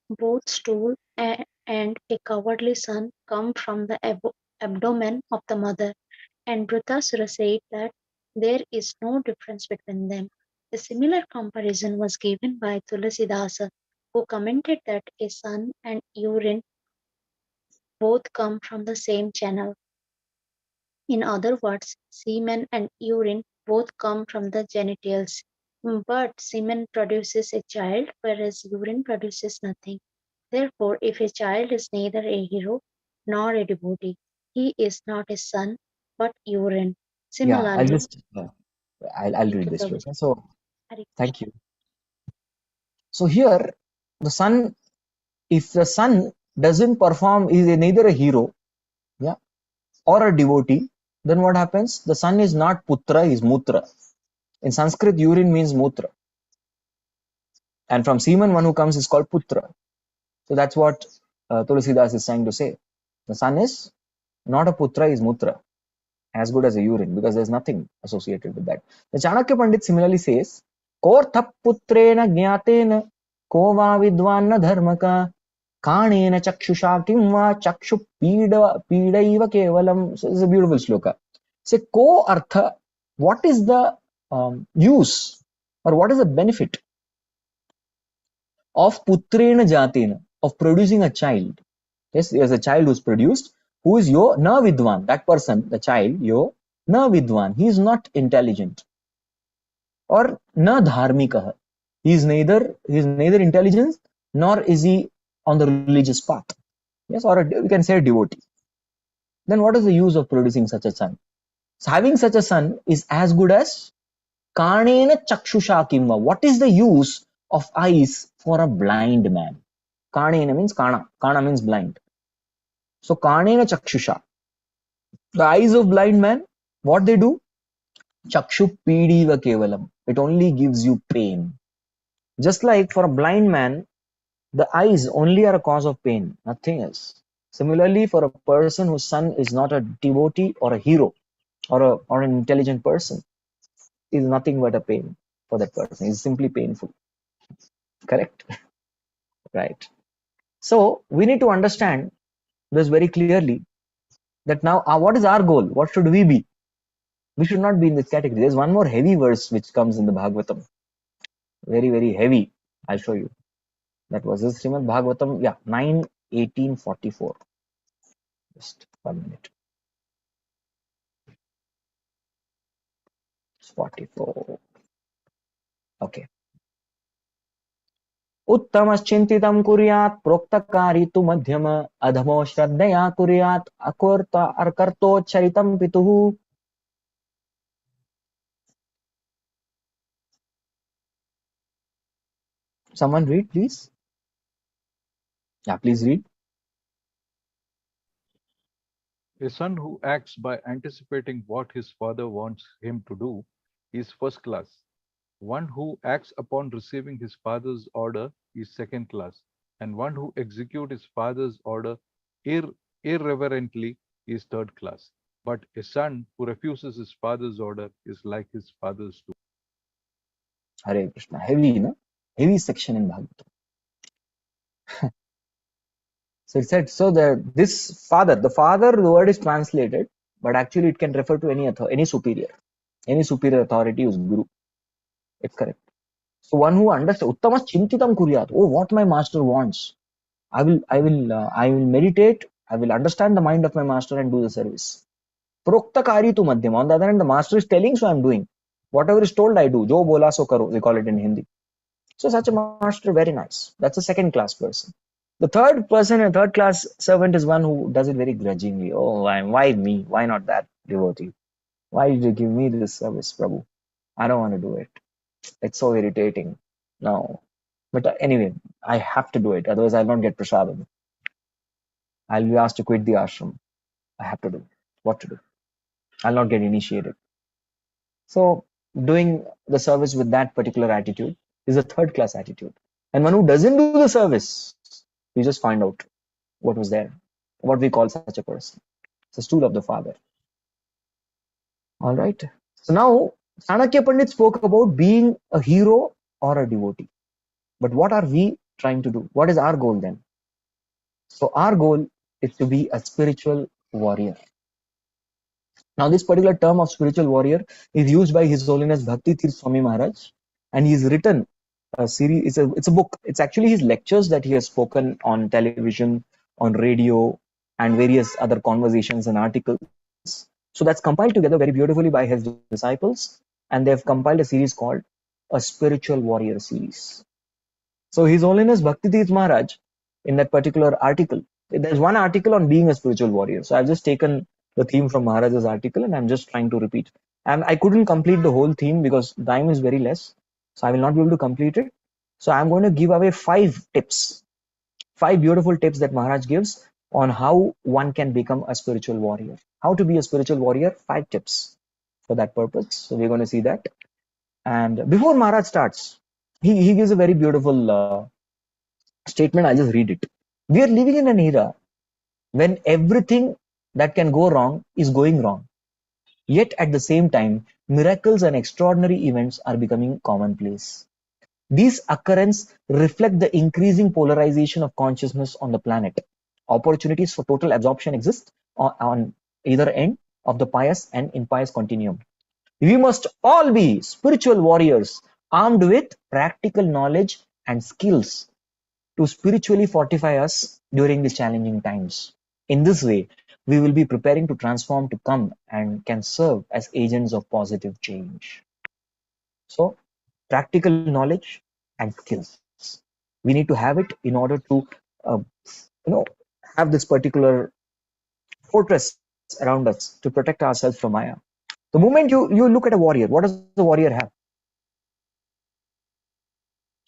Both stool and a cowardly son come from the abdomen of the mother, and Vritrasura said that there is no difference between them. A similar comparison was given by Tulasidasa, who commented that a son and urine both come from the same channel. In other words, semen and urine both come from the genitals, but semen produces a child, whereas urine produces nothing. Therefore, if a child is neither a hero nor a devotee, he is not a son, but urine. Yeah, I'll Similarly, just I'll thank read you, this Prabhu. version. So Hare thank you. So here the son, if the son doesn't perform, is neither a hero, yeah, or a devotee, then what happens? The son is not putra, is mutra. In Sanskrit, urine means mutra, and from semen, one who comes is called putra. So that's what Tulsidas is trying to say. The son is not a putra, is mutra, as good as a urine, because there's nothing associated with that. The Chanakya Pandit similarly says, Kortha putrena jnatena ko va vidvanna dharmaka kanena chakshusha kimva chakshu pidaiva kevalam. So this is a beautiful shloka. Say ko artha, what is the use or what is the benefit of putrena jatena, of producing a child? Yes, there's a child who's produced, who is yo na vidwan. That person, the child, yo na vidwan. He is not intelligent. Or na dharmikah. He is neither intelligent nor is he on the religious path. Yes, or we can say a devotee. Then what is the use of producing such a son? So having such a son is as good as kanena chakshusha kimva. What is the use of eyes for a blind man? Kanena means kana. Kana means blind. So kanena chakshusha. The eyes of blind man, what they do? Chakshu pidiva kevalam. It only gives you pain. Just like for a blind man, the eyes only are a cause of pain, nothing else. Similarly, for a person whose son is not a devotee or a hero or an intelligent person, is nothing but a pain for that person. It's simply painful. Correct? Right. So we need to understand this very clearly, that now what is our goal? What should we be? We should not be in this category. There's one more heavy verse which comes in the Bhagavatam. Very, very heavy. I'll show you. That was this Srimad Bhagavatam, 9:18:44. Just 1 minute. It's 44. Okay. उत्तमश्चिन्तितं कुर्यात् प्रोक्तकारी तु मध्यम अधमो श्रद्धया कुर्यात् अकर्तोच्चरितं पितुः. Someone read, please. Yeah, please read. A son who acts by anticipating what his father wants him to do is first class. One who acts upon receiving his father's order is second class, and one who executes his father's order irreverently is third class. But a son who refuses his father's order is like his father's too. Hare Krishna. Heavy, no? Heavy section in Bhagavatam. So it said, so this father, the word is translated, but actually it can refer to any superior authority who's guru. It's correct. So one who understands, uttamas chintitam kuryat. Oh, what my master wants. I will meditate. I will understand the mind of my master and do the service. Proktakari tu madhyam. On the other hand, the master is telling, so I am doing. Whatever is told, I do. Jo bola so karo. We call it in Hindi. So such a master, very nice. That's a second class person. The third person, a third class servant, is one who does it very grudgingly. Oh, why me? Why not that devotee? Why did you give me this service, Prabhu? I don't want to do it. It's so irritating. No. But anyway, I have to do it. Otherwise, I'll not get prasadam. I'll be asked to quit the ashram. I have to do what to do. I'll not get initiated. So doing the service with that particular attitude is a third class attitude. And one who doesn't do the service, you just find out what was there, what we call such a person. It's a stool of the father. All right. So now Chanakya Pandit spoke about being a hero or a devotee. But what are we trying to do? What is our goal then? So our goal is to be a spiritual warrior. Now this particular term of spiritual warrior is used by His Holiness Bhakti Tirth Swami Maharaj, and he's written a series. It's a book. It's actually his lectures that he has spoken on television, on radio, and various other conversations and articles. So that's compiled together very beautifully by his disciples, and they've compiled a series called a Spiritual Warrior series. So His Holiness Bhakti Tirth Maharaj, in that particular article, there's one article on being a spiritual warrior. So I've just taken the theme from Maharaj's article and I'm just trying to repeat. And I couldn't complete the whole theme because time is very less. So I will not be able to complete it. So I'm going to give away 5 tips, 5 beautiful tips that Maharaj gives on how one can become a spiritual warrior. How to be a spiritual warrior, 5 tips for that purpose. So we're going to see that. And before Maharaj starts, he gives a very beautiful statement. I'll just read it. We are living in an era when everything that can go wrong is going wrong. Yet at the same time, miracles and extraordinary events are becoming commonplace. These occurrences reflect the increasing polarization of consciousness on the planet. Opportunities for total absorption exist on either end of the pious and impious continuum. We must all be spiritual warriors armed with practical knowledge and skills to spiritually fortify us during these challenging times. In this way, we will be preparing to transform to come and can serve as agents of positive change. So, practical knowledge and skills. We need to have it in order to, have this particular fortress around us to protect ourselves from Maya. The moment you look at a warrior, what does the warrior have?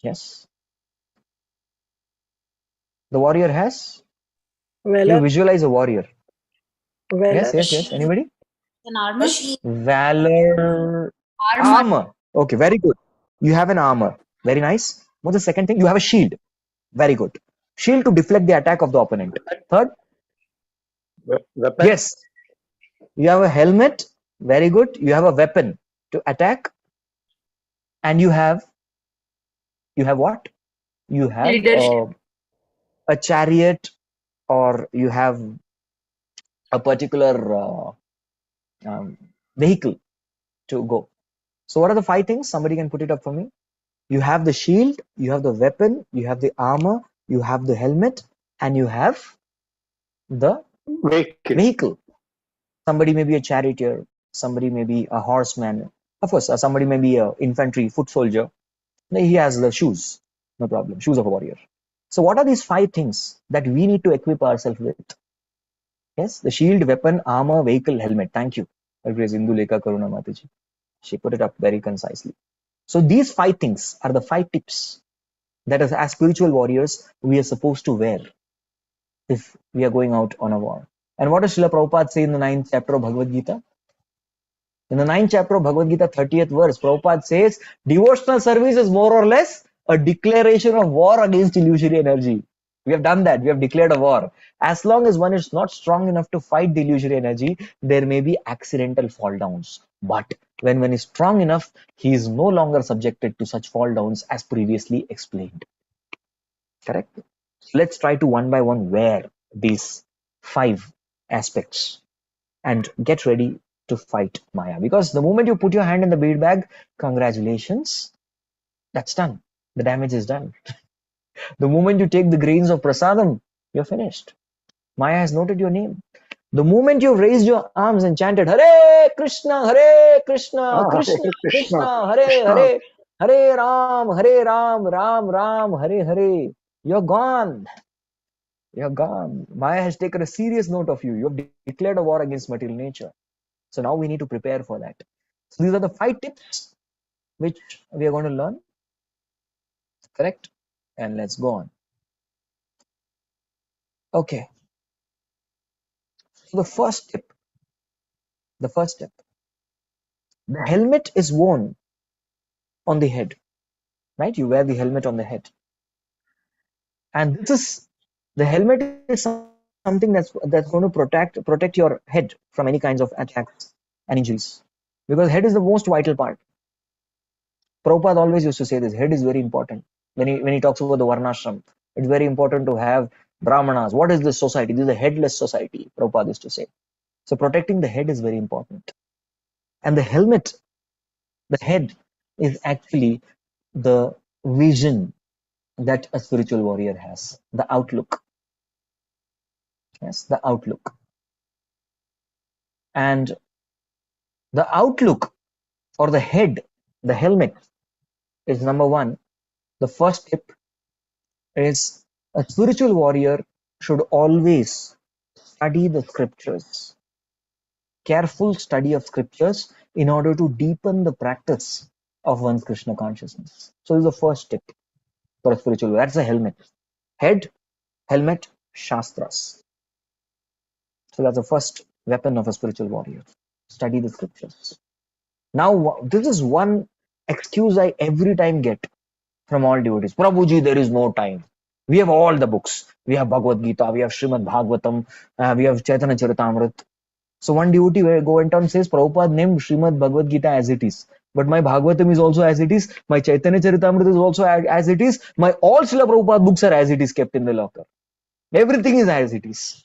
Yes. The warrior has? You visualize a warrior. Yes. Anybody? An armor shield. Valor. Armor. Okay, very good. You have an armor. Very nice. What's the second thing? You have a shield. Very good. Shield to deflect the attack of the opponent. Third? Weapon. Yes. You have a helmet. Very good. You have a weapon to attack. And you have what? You have a chariot, or you have a particular vehicle to go. So what are the 5 things? Somebody can put it up for me. You have the shield, you have the weapon, you have the armor, you have the helmet, and you have the vehicle. Somebody may be a charioteer, somebody may be a horseman. Of course, somebody may be an infantry, foot soldier. He has the shoes, no problem, shoes of a warrior. So what are these 5 things that we need to equip ourselves with? Yes, the shield, weapon, armor, vehicle, helmet. Thank you. Indulekha Karuna Mataji. She put it up very concisely. So these 5 things are the 5 tips that as spiritual warriors we are supposed to wear if we are going out on a war. And what does Srila Prabhupada say in the 9th chapter of Bhagavad Gita? In the 9th chapter of Bhagavad Gita, 30th verse, Prabhupada says, devotional service is more or less a declaration of war against illusory energy. We have done that. We have declared a war. As long as one is not strong enough to fight the illusory energy, there may be accidental fall downs. But when one is strong enough, he is no longer subjected to such fall downs as previously explained. Correct? Let's try to one by one wear these 5 aspects and get ready to fight Maya. Because the moment you put your hand in the bead bag, congratulations, that's done. The damage is done. The moment you take the grains of prasadam, you're finished. Maya has noted your name. The moment you raised your arms and chanted Hare Krishna, Krishna Hare Krishna, Krishna. Hare Ram, Ram Ram, Hare Hare, you're gone. You're gone. Maya has taken a serious note of you. You have declared a war against material nature. So now we need to prepare for that. So these are the 5 tips which we are going to learn. Correct? And let's go on. Okay. So the first tip. The helmet is worn on the head, right? You wear the helmet on the head. And the helmet is something that's going to protect your head from any kinds of attacks and injuries. Because head is the most vital part. Prabhupada always used to say this, head is very important. When he talks about the Varnashram, it's very important to have Brahmanas. What is this society? This is a headless society, Prabhupada used to say. So protecting the head is very important. And the helmet, the head, is actually the vision that a spiritual warrior has, the outlook. Yes, the outlook. And the outlook or the head, the helmet, is number 1. The first tip is a spiritual warrior should always study the scriptures, careful study of scriptures in order to deepen the practice of one's Krishna consciousness. So this is the first tip for a spiritual warrior. That's the helmet. Head, helmet, shastras. So that's the first weapon of a spiritual warrior. Study the scriptures. Now, this is one excuse I every time get from all devotees. Prabhuji, there is no time. We have all the books. We have Bhagavad Gita, we have Srimad Bhgavatam, we have Chaitanya Charitamrita. So one devotee went on and says, Prabhupada named Srimad Bhagavad Gita as it is. But my Bhagavatam is also as it is. My Chaitanya Charitamrita is also as it is. My all Srila Prabhupada books are as it is, kept in the locker. Everything is as it is.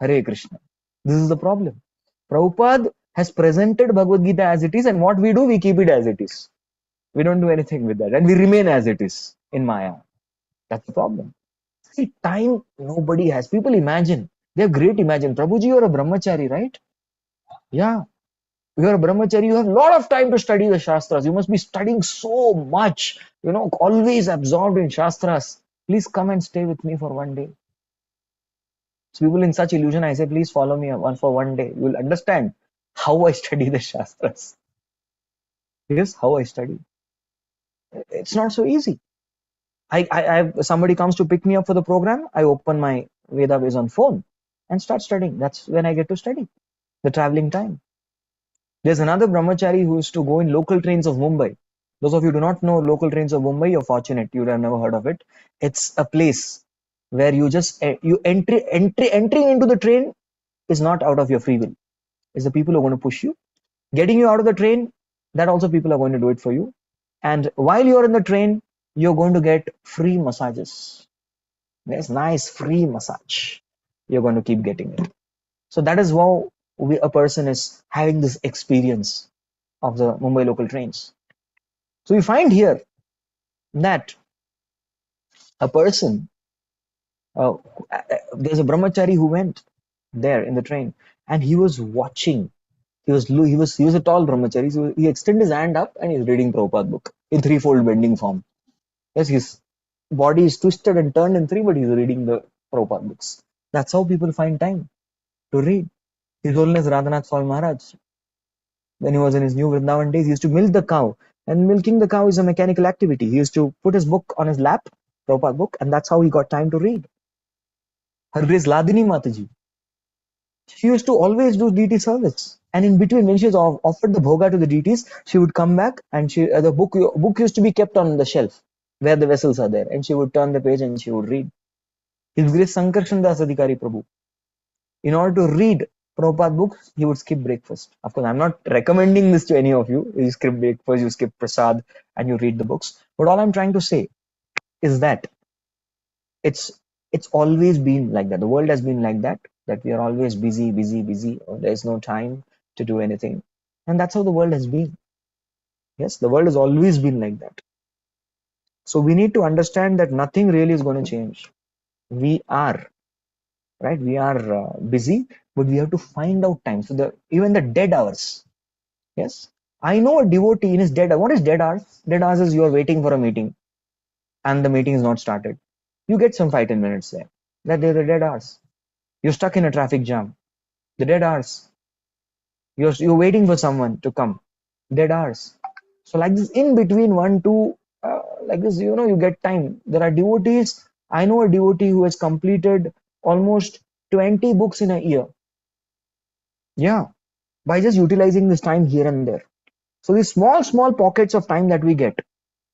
Hare Krishna. This is the problem. Prabhupada has presented Bhagavad Gita as it is, and what we do, we keep it as it is. We don't do anything with that, and we remain as it is in Maya. That's the problem. See, time nobody has. People imagine. They have great imagine. Prabhuji, you are a brahmachari, right? Yeah. You are a brahmachari. You have a lot of time to study the Shastras. You must be studying so much, always absorbed in Shastras. Please come and stay with me for one day. So people in such illusion, I say, please follow me for one day. You will understand how I study the Shastras. Here's how I study. It's not so easy. Somebody comes to pick me up for the program, I open my Veda Viz on phone and start studying. That's when I get to study, the traveling time. There's another brahmachari who used to go in local trains of Mumbai. Those of you who do not know local trains of Mumbai, you're fortunate. You would have never heard of it. It's a place where entering into the train is not out of your free will. It's the people who are going to push you. Getting you out of the train, that also people are going to do it for you. And while you're in the train, you're going to get free massages. There's nice free massage. You're going to keep getting it. So that is how a person is having this experience of the Mumbai local trains. So we find here that a person, there's a brahmachari who went there in the train, and he was watching. He was a tall brahmachari. So he extended his hand up and he's reading Prabhupada book in threefold bending form. Yes, his body is twisted and turned in three, but he's reading the Prabhupada books. That's how people find time to read. His Holiness Radhanath Swami Maharaj, when he was in his new Vrindavan days, he used to milk the cow. And milking the cow is a mechanical activity. He used to put his book on his lap, Prabhupada book, and that's how he got time to read. Her Grace Ladini Mataji, she used to always do deity service. And in between, when she was offered the bhoga to the deities, she would come back and the book used to be kept on the shelf where the vessels are there. And she would turn the page and she would read. His Grace Sankarshan Das Adhikari Prabhu, in order to read Prabhupada books, he would skip breakfast. Of course, I'm not recommending this to any of you. You skip breakfast, you skip prasad, and you read the books. But all I'm trying to say is that it's always been like that. The world has been like that we are always busy. There's no time to do anything. And that's how the world has been. Yes, the world has always been like that. So we need to understand that nothing really is going to change. We are, right? We are busy, but we have to find out time. So even the dead hours, yes. I know a devotee in his dead hour. What is dead hours? Dead hours is you are waiting for a meeting and the meeting is not started. You get some 5-10 minutes there. That they're the dead hours. You're stuck in a traffic jam. The dead hours. You're waiting for someone to come. Dead hours. So like this, in between 1-2, like this, you get time. There are devotees. I know a devotee who has completed almost 20 books in a year. Yeah, by just utilizing this time here and there. So these small pockets of time that we get,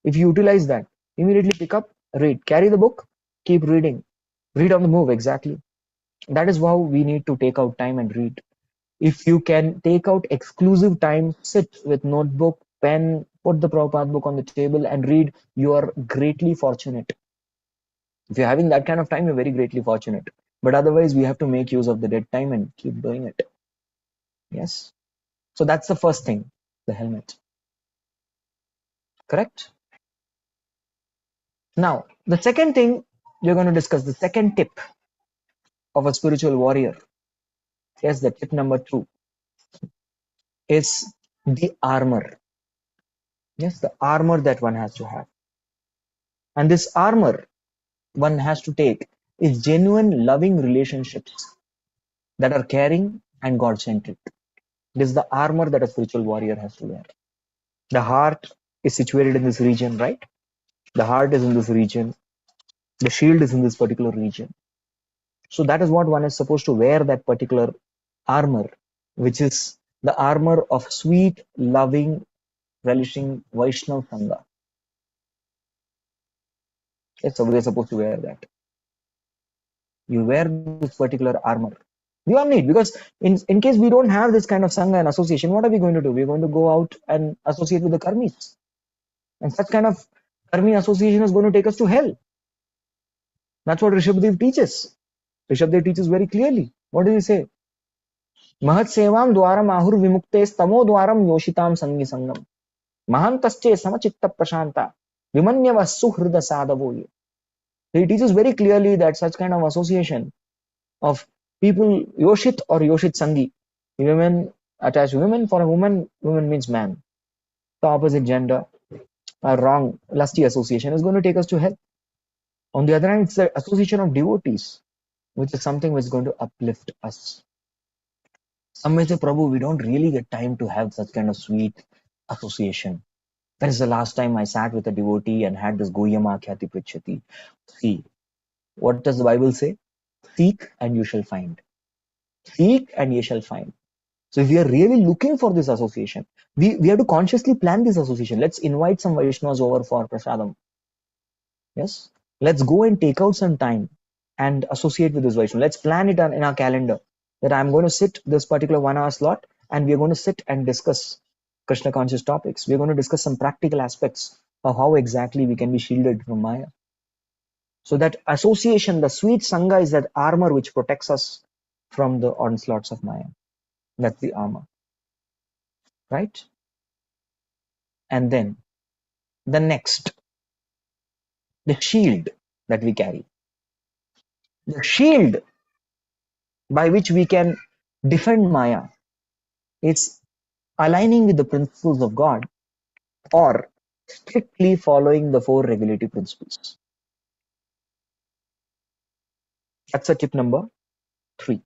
if you utilize that, immediately pick up, read, carry the book, keep reading, read on the move. Exactly. That is how we need to take out time and read. If you can take out exclusive time, sit with notebook, pen, put the Prabhupada book on the table and read, you are greatly fortunate. If you're having that kind of time, you're very greatly fortunate. But otherwise, we have to make use of the dead time and keep doing it. Yes. So that's the first thing, the helmet. Correct? Now, the second thing we're going to discuss, the second tip of a spiritual warrior. Yes, the tip number 2 is the armor. Yes, the armor that one has to have. And this armor one has to take is genuine loving relationships that are caring and God-centric. This is the armor that a spiritual warrior has to wear. The heart is situated in this region, right? The heart is in this region. The shield is in this particular region. So that is what one is supposed to wear, that particular armor, which is the armor of sweet, loving, relishing Vaishnava Sangha. Yes, so we are supposed to wear that. You wear this particular armor. We all need, because in case we don't have this kind of Sangha and association, what are we going to do? We're going to go out and associate with the karmis. And such kind of karmi association is going to take us to hell. That's what Rishabhdev teaches. Rishabhdev teaches very clearly. What does he say? Mahat sevam dwaram ahur vimukte stamo dwaram yoshitam sangi sangam. Mahantasche samachitta prashanta vimanyava suhrida sadavoye. He teaches very clearly that such kind of association of people, Yoshit or Yoshit Sangi, women attach women, for a woman, woman means man. The opposite gender, a wrong, lusty association is going to take us to hell. On the other hand, it's the association of devotees, which is something which is going to uplift us. Some may say, Prabhu, we don't really get time to have such kind of sweet association. That is the last time I sat with a devotee and had this Goyama Khyati Prichati. See, what does the Bible say? Seek and you shall find. Seek and ye shall find. So if we are really looking for this association, we have to consciously plan this association. Let's invite some Vaishnavas over for Prasadam. Yes. Let's go and take out some time and associate with this Vaishnava. Let's plan it in our calendar that I'm going to sit this particular 1 hour slot and we're going to sit and discuss Krishna conscious topics. We're going to discuss some practical aspects of how exactly we can be shielded from Maya. So that association, the sweet Sangha, is that armor which protects us from the onslaughts of Maya. That's the armor. Right? And then the next, the shield that we carry. The shield by which we can defend Maya is aligning with the principles of God or strictly following the 4 regulative principles. That's a tip number 3.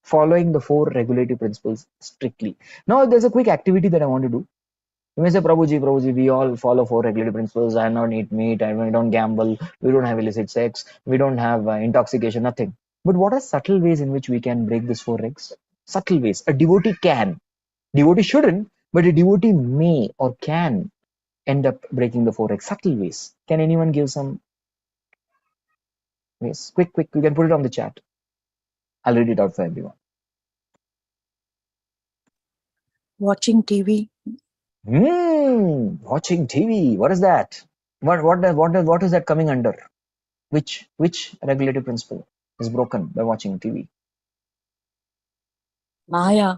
Following the 4 regulative principles strictly. Now, there's a quick activity that I want to do. You may say, Prabhuji, we all follow 4 regulative principles. I don't eat meat, and we don't gamble, we don't have illicit sex, we don't have intoxication, nothing. But what are subtle ways in which we can break these 4 regs? Subtle ways. A devotee can. Devotee shouldn't, but a devotee may or can end up breaking the 4 regs. Subtle ways. Can anyone give some ways? Quick. You can put it on the chat. I'll read it out for everyone. Watching TV. Watching TV. What is that? What is that coming under? Which regulative principle is broken by watching TV? Maya.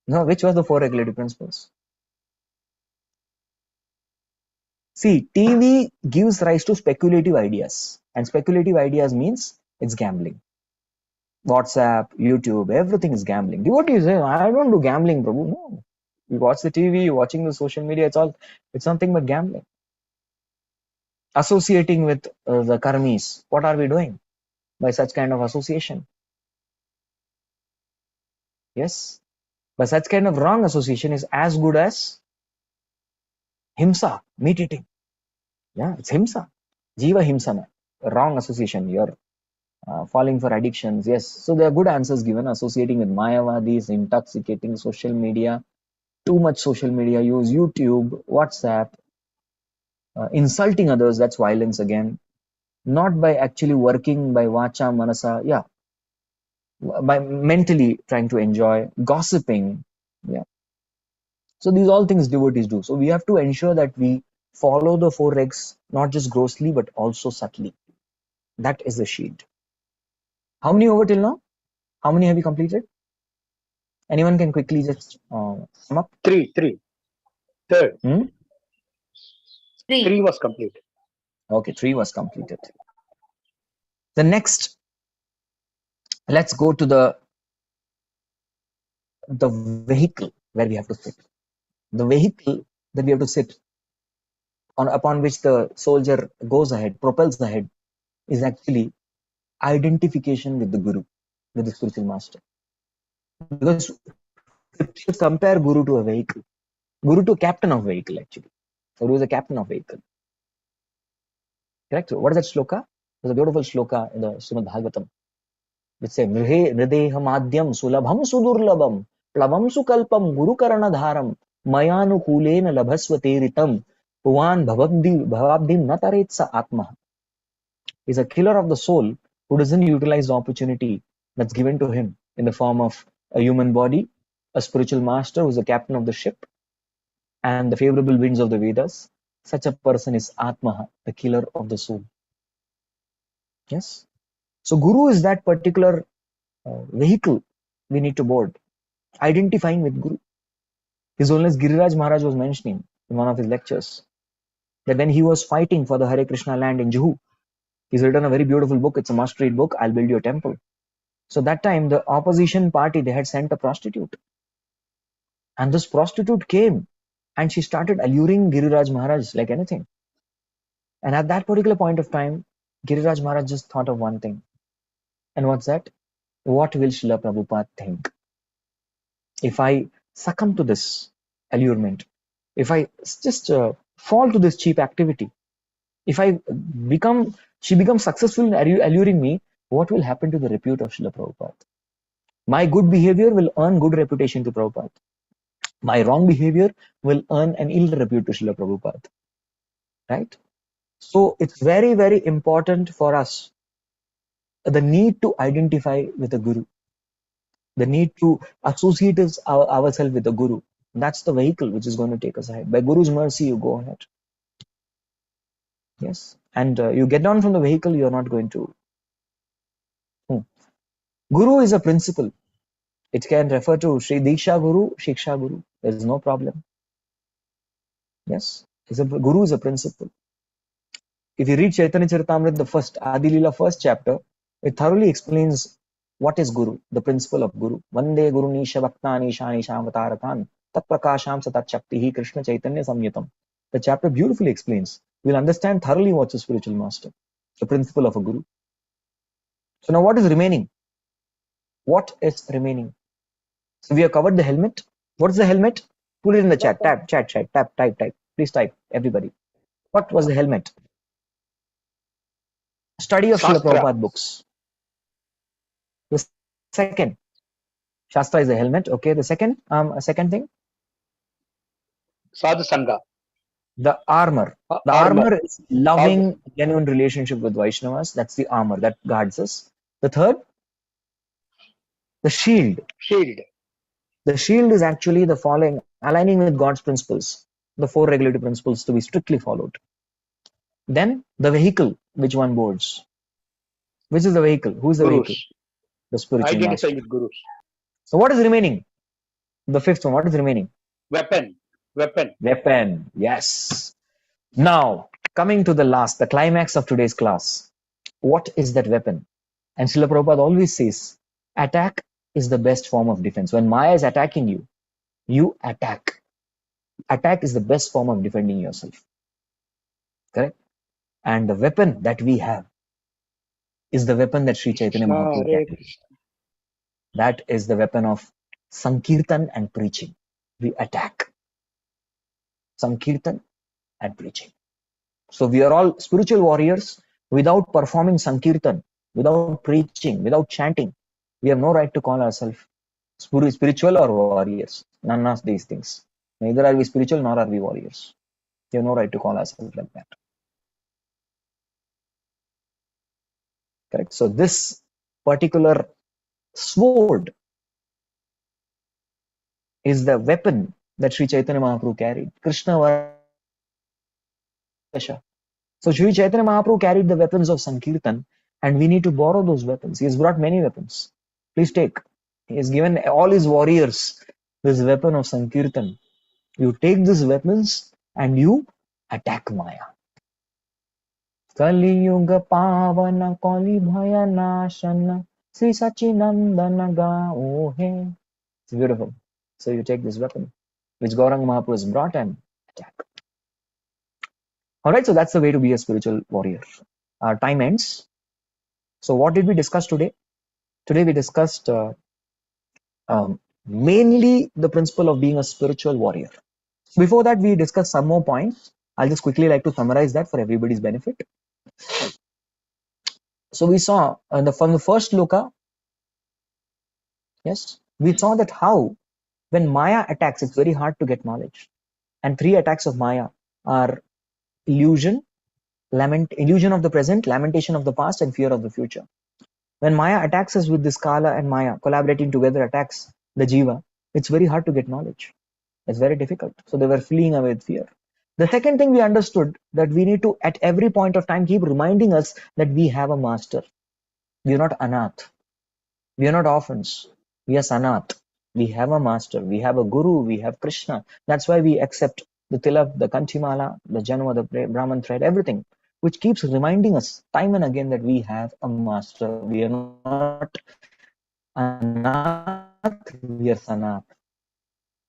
No, which was the 4 regulative principles? See, TV gives rise to speculative ideas, and speculative ideas means it's gambling. WhatsApp, YouTube, everything is gambling. Devotees say, I don't do gambling, Prabhu. No. You watch the TV, you're watching the social media, it's nothing but gambling. Associating with the karmis, what are we doing by such kind of association? Yes, but such kind of wrong association is as good as himsa, meat eating. Yeah, it's himsa. Jiva himsana, wrong association. You're falling for addictions. Yes, so there are good answers given. Associating with Mayavadis, intoxicating social media, too much social media use, YouTube, WhatsApp, insulting others, that's violence again. Not by actually working by vacha, manasa, yeah, by mentally trying to enjoy, gossiping, yeah. So these all things devotees do. So we have to ensure that we follow the four regs, not just grossly, but also subtly. That is the shield. How many over till now? How many have you completed? Anyone can quickly just sum up? Three. Third. Three. 3 was complete. Okay, 3 was completed. The next, let's go to the vehicle where we have to sit. The vehicle that we have to sit on, upon which the soldier goes ahead, propels ahead, is actually identification with the Guru, with the spiritual master. Because scriptures compare Guru to a vehicle, Guru to a captain of vehicle actually. Guru is a captain of vehicle. Correct? What is that shloka? There's a beautiful shloka in the Srimad Bhgagavatam which says, Mrihe hrideha madhyam sulabham sudurlabam plavam sukalpam guru karanadharam mayanukulena labhasvateritam puvan bhavabdim nataretsa atma. Is a killer of the soul who doesn't utilize the opportunity that's given to him in the form of a human body, a spiritual master who's the captain of the ship, and the favorable winds of the Vedas. Such a person is Atma, the killer of the soul. Yes. So Guru is that particular vehicle we need to board, identifying with Guru. His Holiness Giriraj Maharaj was mentioning in one of his lectures that when he was fighting for the Hare Krishna land in Juhu, he's written a very beautiful book. It's a must-read book. I'll build you a temple. So that time, the opposition party, they had sent a prostitute. And this prostitute came and she started alluring Giriraj Maharaj like anything. And at that particular point of time, Giriraj Maharaj just thought of one thing. And what's that? What will Srila Prabhupada think? If I succumb to this allurement, if I just fall to this cheap activity, if she becomes successful in alluring me, what will happen to the repute of Srila Prabhupada? My good behavior will earn good reputation to Prabhupada. My wrong behavior will earn an ill repute to Srila Prabhupada. Right? So it's very, very important for us, the need to identify with the Guru, the need to associate ourselves with the Guru. That's the vehicle which is going to take us ahead. By Guru's mercy, you go ahead. Yes. And you get down from the vehicle, you're not going to. Guru is a principle. It can refer to Sri Diksha Guru, Shiksha Guru. There is no problem. Yes. Guru is a principle. If you read Chaitanya Charitamrita, the first Adi Leela first chapter, it thoroughly explains what is Guru, the principle of Guru. Vande Guru Nisha Bhaktani Shani Shamataratan Tat Prakasham Satat Shaktihi Krishna Chaitanya Samyatam. The chapter beautifully explains. We'll understand thoroughly what's a spiritual master, the principle of a Guru. So now what is remaining? What is remaining? So we have covered the helmet. What is the helmet? Put it in the chat. Type. Please type, everybody. What was the helmet? Study of Srila Prabhupada books. The second, Shastra is the helmet. Okay, the second thing? Sadhu Sangha. The armor. The armor is loving, genuine relationship with Vaishnavas. That's the armor that guards us. The third? The shield. The shield is actually the following, aligning with God's principles, the 4 regulative principles to be strictly followed. Then the vehicle, which one boards? Which is the vehicle? Who is the vehicle? The spiritual master. With Gurus. So what is remaining? The fifth one, what is remaining? Weapon. Weapon, yes. Now, coming to the climax of today's class. What is that weapon? And Srila Prabhupada always says, attack is the best form of defense. When Maya is attacking you, you attack. Attack is the best form of defending yourself. Correct? And the weapon that we have is the weapon that Sri Chaitanya Mahaprabhu carried. That is the weapon of Sankirtan and preaching. We attack. Sankirtan and preaching. So we are all spiritual warriors. Without performing Sankirtan, without preaching, without chanting, we have no right to call ourselves spiritual or warriors. None of these things. Neither are we spiritual nor are we warriors. We have no right to call ourselves like that. Correct? So this particular sword is the weapon that Sri Chaitanya Mahaprabhu carried. Krishna Varasha. So Sri Chaitanya Mahaprabhu carried the weapons of Sankirtan, and we need to borrow those weapons. He has brought many weapons. Please take. He has given all his warriors this weapon of Sankirtan. You take these weapons and you attack Maya. Kali Yuga Pavana Kali Bhaya Nashana Sri Sachinandana Gaohe. It's beautiful. So you take this weapon, which Gauranga Mahaprabhu has brought, and attack. Alright, so that's the way to be a spiritual warrior. Our time ends. So what did we discuss today? Today we discussed mainly the principle of being a spiritual warrior. Before that, we discussed some more points. I'll just quickly like to summarize that for everybody's benefit. So we saw from the first sloka, yes, we saw that how when Maya attacks, it's very hard to get knowledge. And three attacks of Maya are illusion of the present, lamentation of the past, and fear of the future. When Maya attacks us with this Kala and Maya collaborating together attacks the Jiva, it's very hard to get knowledge. It's very difficult. So they were fleeing away with fear. The second thing we understood, that we need to at every point of time keep reminding us that we have a master. We are not Anath. We are not orphans. We are Sanath. We have a master. We have a guru. We have Krishna. That's why we accept the Tilak, the Kanchimala, the Janma, the Brahman thread, everything, which keeps reminding us time and again that we have a master. We are not Anath. We are Sanath.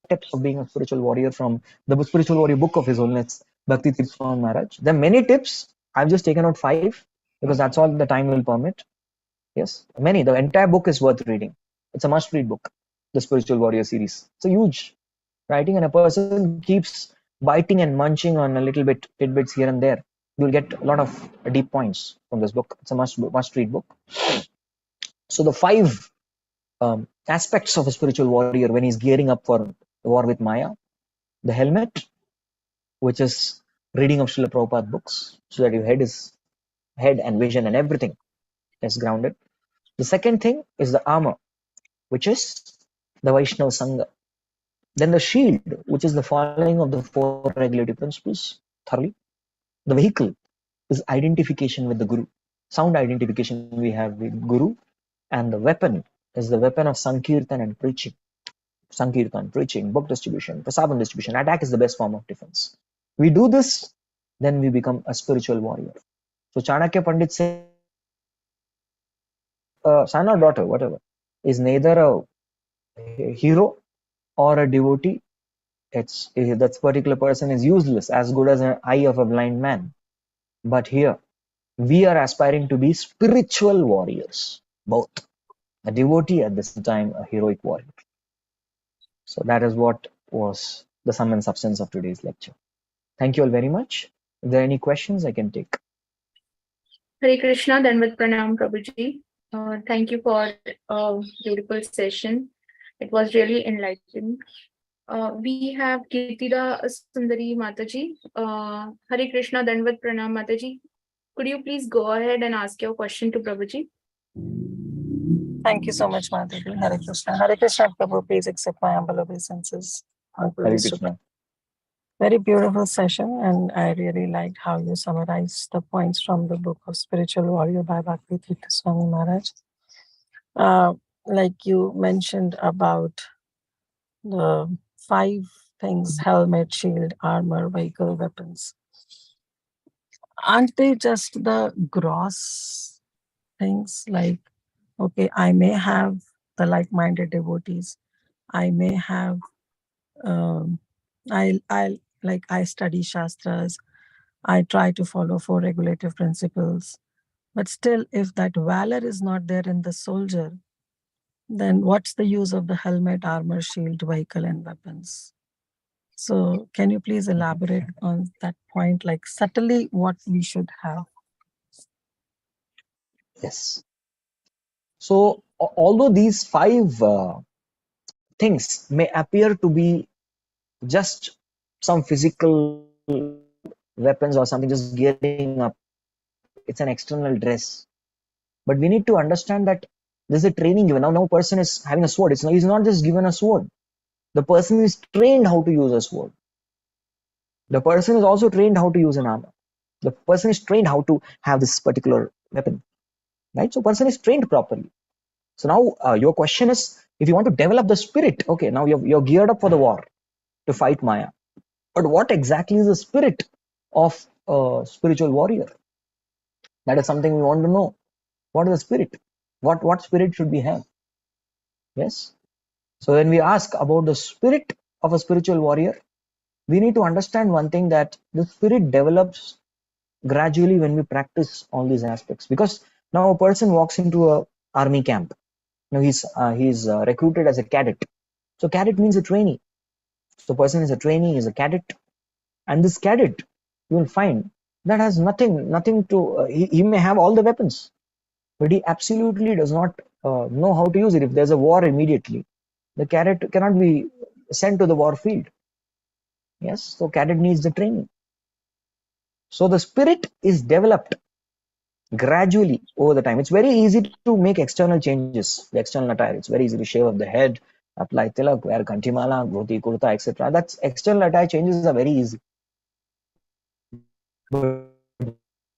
Tips of being a spiritual warrior from the spiritual warrior book of His Holiness Bhakti Tirtha Swami Maharaj. There are many tips. I've just taken out 5 because that's all the time will permit. Yes, many. The entire book is worth reading. It's a must-read book, the Spiritual Warrior series. It's a huge writing, and a person keeps biting and munching on a little bit tidbits here and there. You'll get a lot of deep points from this book. It's a must-read book. So the 5 aspects of a spiritual warrior when he's gearing up for the war with Maya: the helmet, which is reading of Srila Prabhupada books, so that your head and vision and everything is grounded. The second thing is the armor, which is the Vaishnava Sangha. Then the shield, which is the following of the 4 regulative principles thoroughly. The vehicle is identification with the Guru. Sound identification we have with Guru. And the weapon is the weapon of Sankirtan and preaching. Sankirtan, preaching, book distribution, prasadam distribution. Attack is the best form of defense. We do this, then we become a spiritual warrior. So Chanakya Pandit said, son or daughter, whatever, is neither a hero or a devotee. That particular person is useless, as good as an eye of a blind man. But here, we are aspiring to be spiritual warriors, both a devotee at the same time a heroic warrior. So that is what was the sum and substance of today's lecture. Thank you all very much. If there are any questions, I can take. Hare Krishna, Dandavat Pranam Prabhuji. Thank you for a beautiful session. It was really enlightening. We have Kirtida Sundari Mataji. Hare Krishna, Dandavat Pranam Mataji. Could you please go ahead and ask your question to Prabhuji? Thank you so much, Mataji. Hare Krishna. Hare Krishna, Prabhu, please accept my humble obeisances. Hare Krishna. Very beautiful session, and I really liked how you summarized the points from the book of Spiritual Warrior by Bhakti Tirtha Swami Maharaj. Like you mentioned about the 5 things: helmet, shield, armor, vehicle, weapons. aren't they just the gross things? Like, okay, I may have the like-minded devotees. I may have, I study shastras. I try to follow 4 regulative principles. But still, if that valor is not there in the soldier, then what's the use of the helmet, armor, shield, vehicle, and weapons? So can you please elaborate on that point, like subtly what we should have? Yes. So although these 5 things may appear to be just some physical weapons or something just gearing up, it's an external dress. But we need to understand that there's a training given. Now a person is having a sword. He's not just given a sword. The person is trained how to use a sword. The person is also trained how to use an armor. The person is trained how to have this particular weapon, right? So person is trained properly. So now your question is, if you want to develop the spirit, okay, now you're geared up for the war to fight Maya. But what exactly is the spirit of a spiritual warrior? That is something we want to know. What is the spirit? What spirit should we have? Yes. So when we ask about the spirit of a spiritual warrior, we need to understand one thing, that the spirit develops gradually when we practice all these aspects. Because now a person walks into a army camp. Now he's recruited as a cadet. So cadet means a trainee. So person is a trainee, is a cadet, and this cadet, you will find, that has nothing to. He may have all the weapons, but he absolutely does not know how to use it. If there's a war immediately, the cadet cannot be sent to the war field. Yes, so cadet needs the training. So the spirit is developed gradually over the time. It's very easy to make external changes, the external attire. It's very easy to shave off the head, apply tilak, wear kantimala, dhoti, kurta, etc. That's external attire changes are very easy. But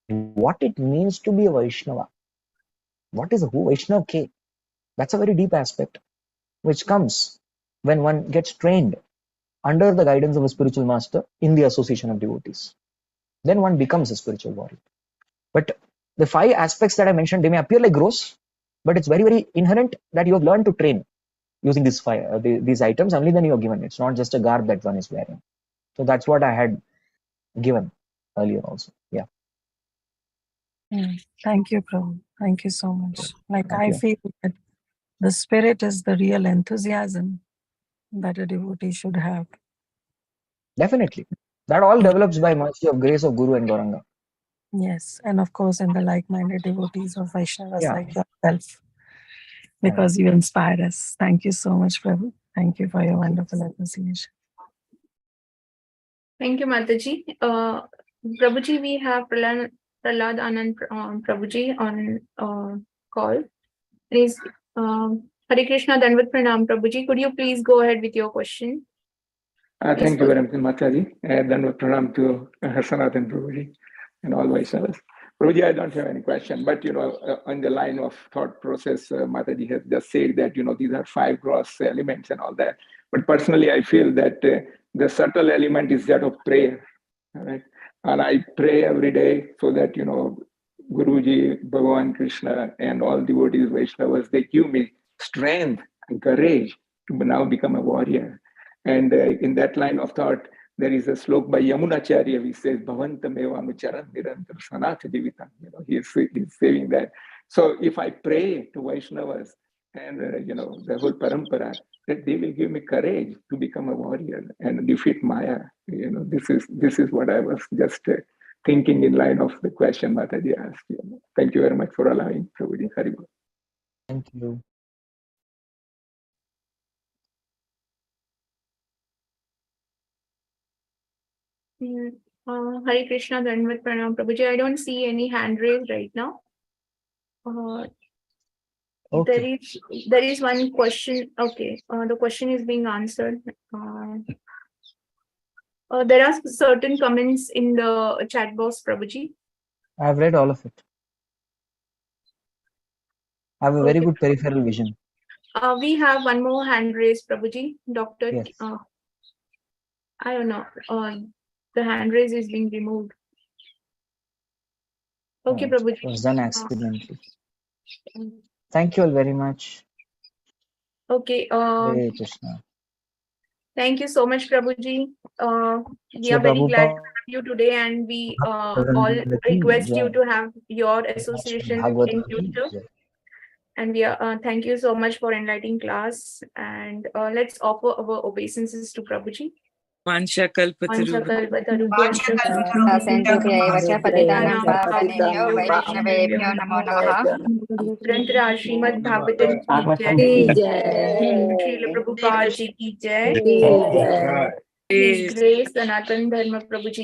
what it means to be a Vaishnava, what is a Vaishnava K? That's a very deep aspect, which comes when one gets trained under the guidance of a spiritual master in the association of devotees. Then one becomes a spiritual warrior. But the 5 aspects that I mentioned, they may appear like gross, but it's very, very inherent that you have learned to train using these these items. Only then you are given. It's not just a garb that one is wearing. So that's what I had given earlier also. Yeah. Thank you, Prabhu. Thank you so much. Like, Thank I you. feel that the spirit is the real enthusiasm that a devotee should have. Definitely. That all develops by mercy of grace of Guru and Gauranga. Yes, and of course in the like-minded devotees of Vaishnavas Yeah. like yourself, because you inspire us. Thank you so much, Prabhu. Thank you for your wonderful appreciation. Thank you, Mataji. Prabhuji, we have Prahlad Anand Prabhuji on call. Please, Hare Krishna, Dandavat Pranam, Prabhuji. Could you please go ahead with your question? Thank you very much, Mataji. Dandavat Pranam to Sanatana Prabhuji and all Vaishnavas. Prabhuji, I don't have any question, but on the line of thought process, Mataji has just said that these are 5 gross elements and all that. But personally, I feel that the subtle element is that of prayer, right? And I pray every day so that Guruji, Bhagavan Krishna, and all devotees, Vaishnavas, they give me strength and courage to now become a warrior. And in that line of thought, there is a slok by Yamunacharya which says, Bhavantam evam charan nirantar sanatha jivitam. He's saying that. So if I pray to Vaishnavas and the whole parampara, that they will give me courage to become a warrior and defeat Maya. This is what I was just thinking in line of the question Mataji asked. Thank you very much for allowing Prabhuji. Haribol. Thank you. Hare Krishna, Dandavat Pranam, Prabhuji. I don't see any hand raised right now. Okay. There is one question. Okay, the question is being answered. There are certain comments in the chat box, Prabhuji. I've read all of it. I have a very good peripheral vision. We have one more hand raised, Prabhuji. Doctor, Yes. I don't know. The hand raise is being removed. Okay, Prabhuji. It was done accidentally. Thank you all very much. Okay. Hare Krishna. Thank you so much, Prabhuji. We are Shri very glad to Prabhupada have you today, and we all request you to have your association in Bhagavatam future. And we are thank you so much for enlightening class. And let's offer our obeisances to Prabhuji. पतितानां नमो नमः ग्रंथरा श्रीमद् भागवतम की जय, श्रील प्रभुपाद जी की जय, His Grace Sanatana Dharma Prabhu ji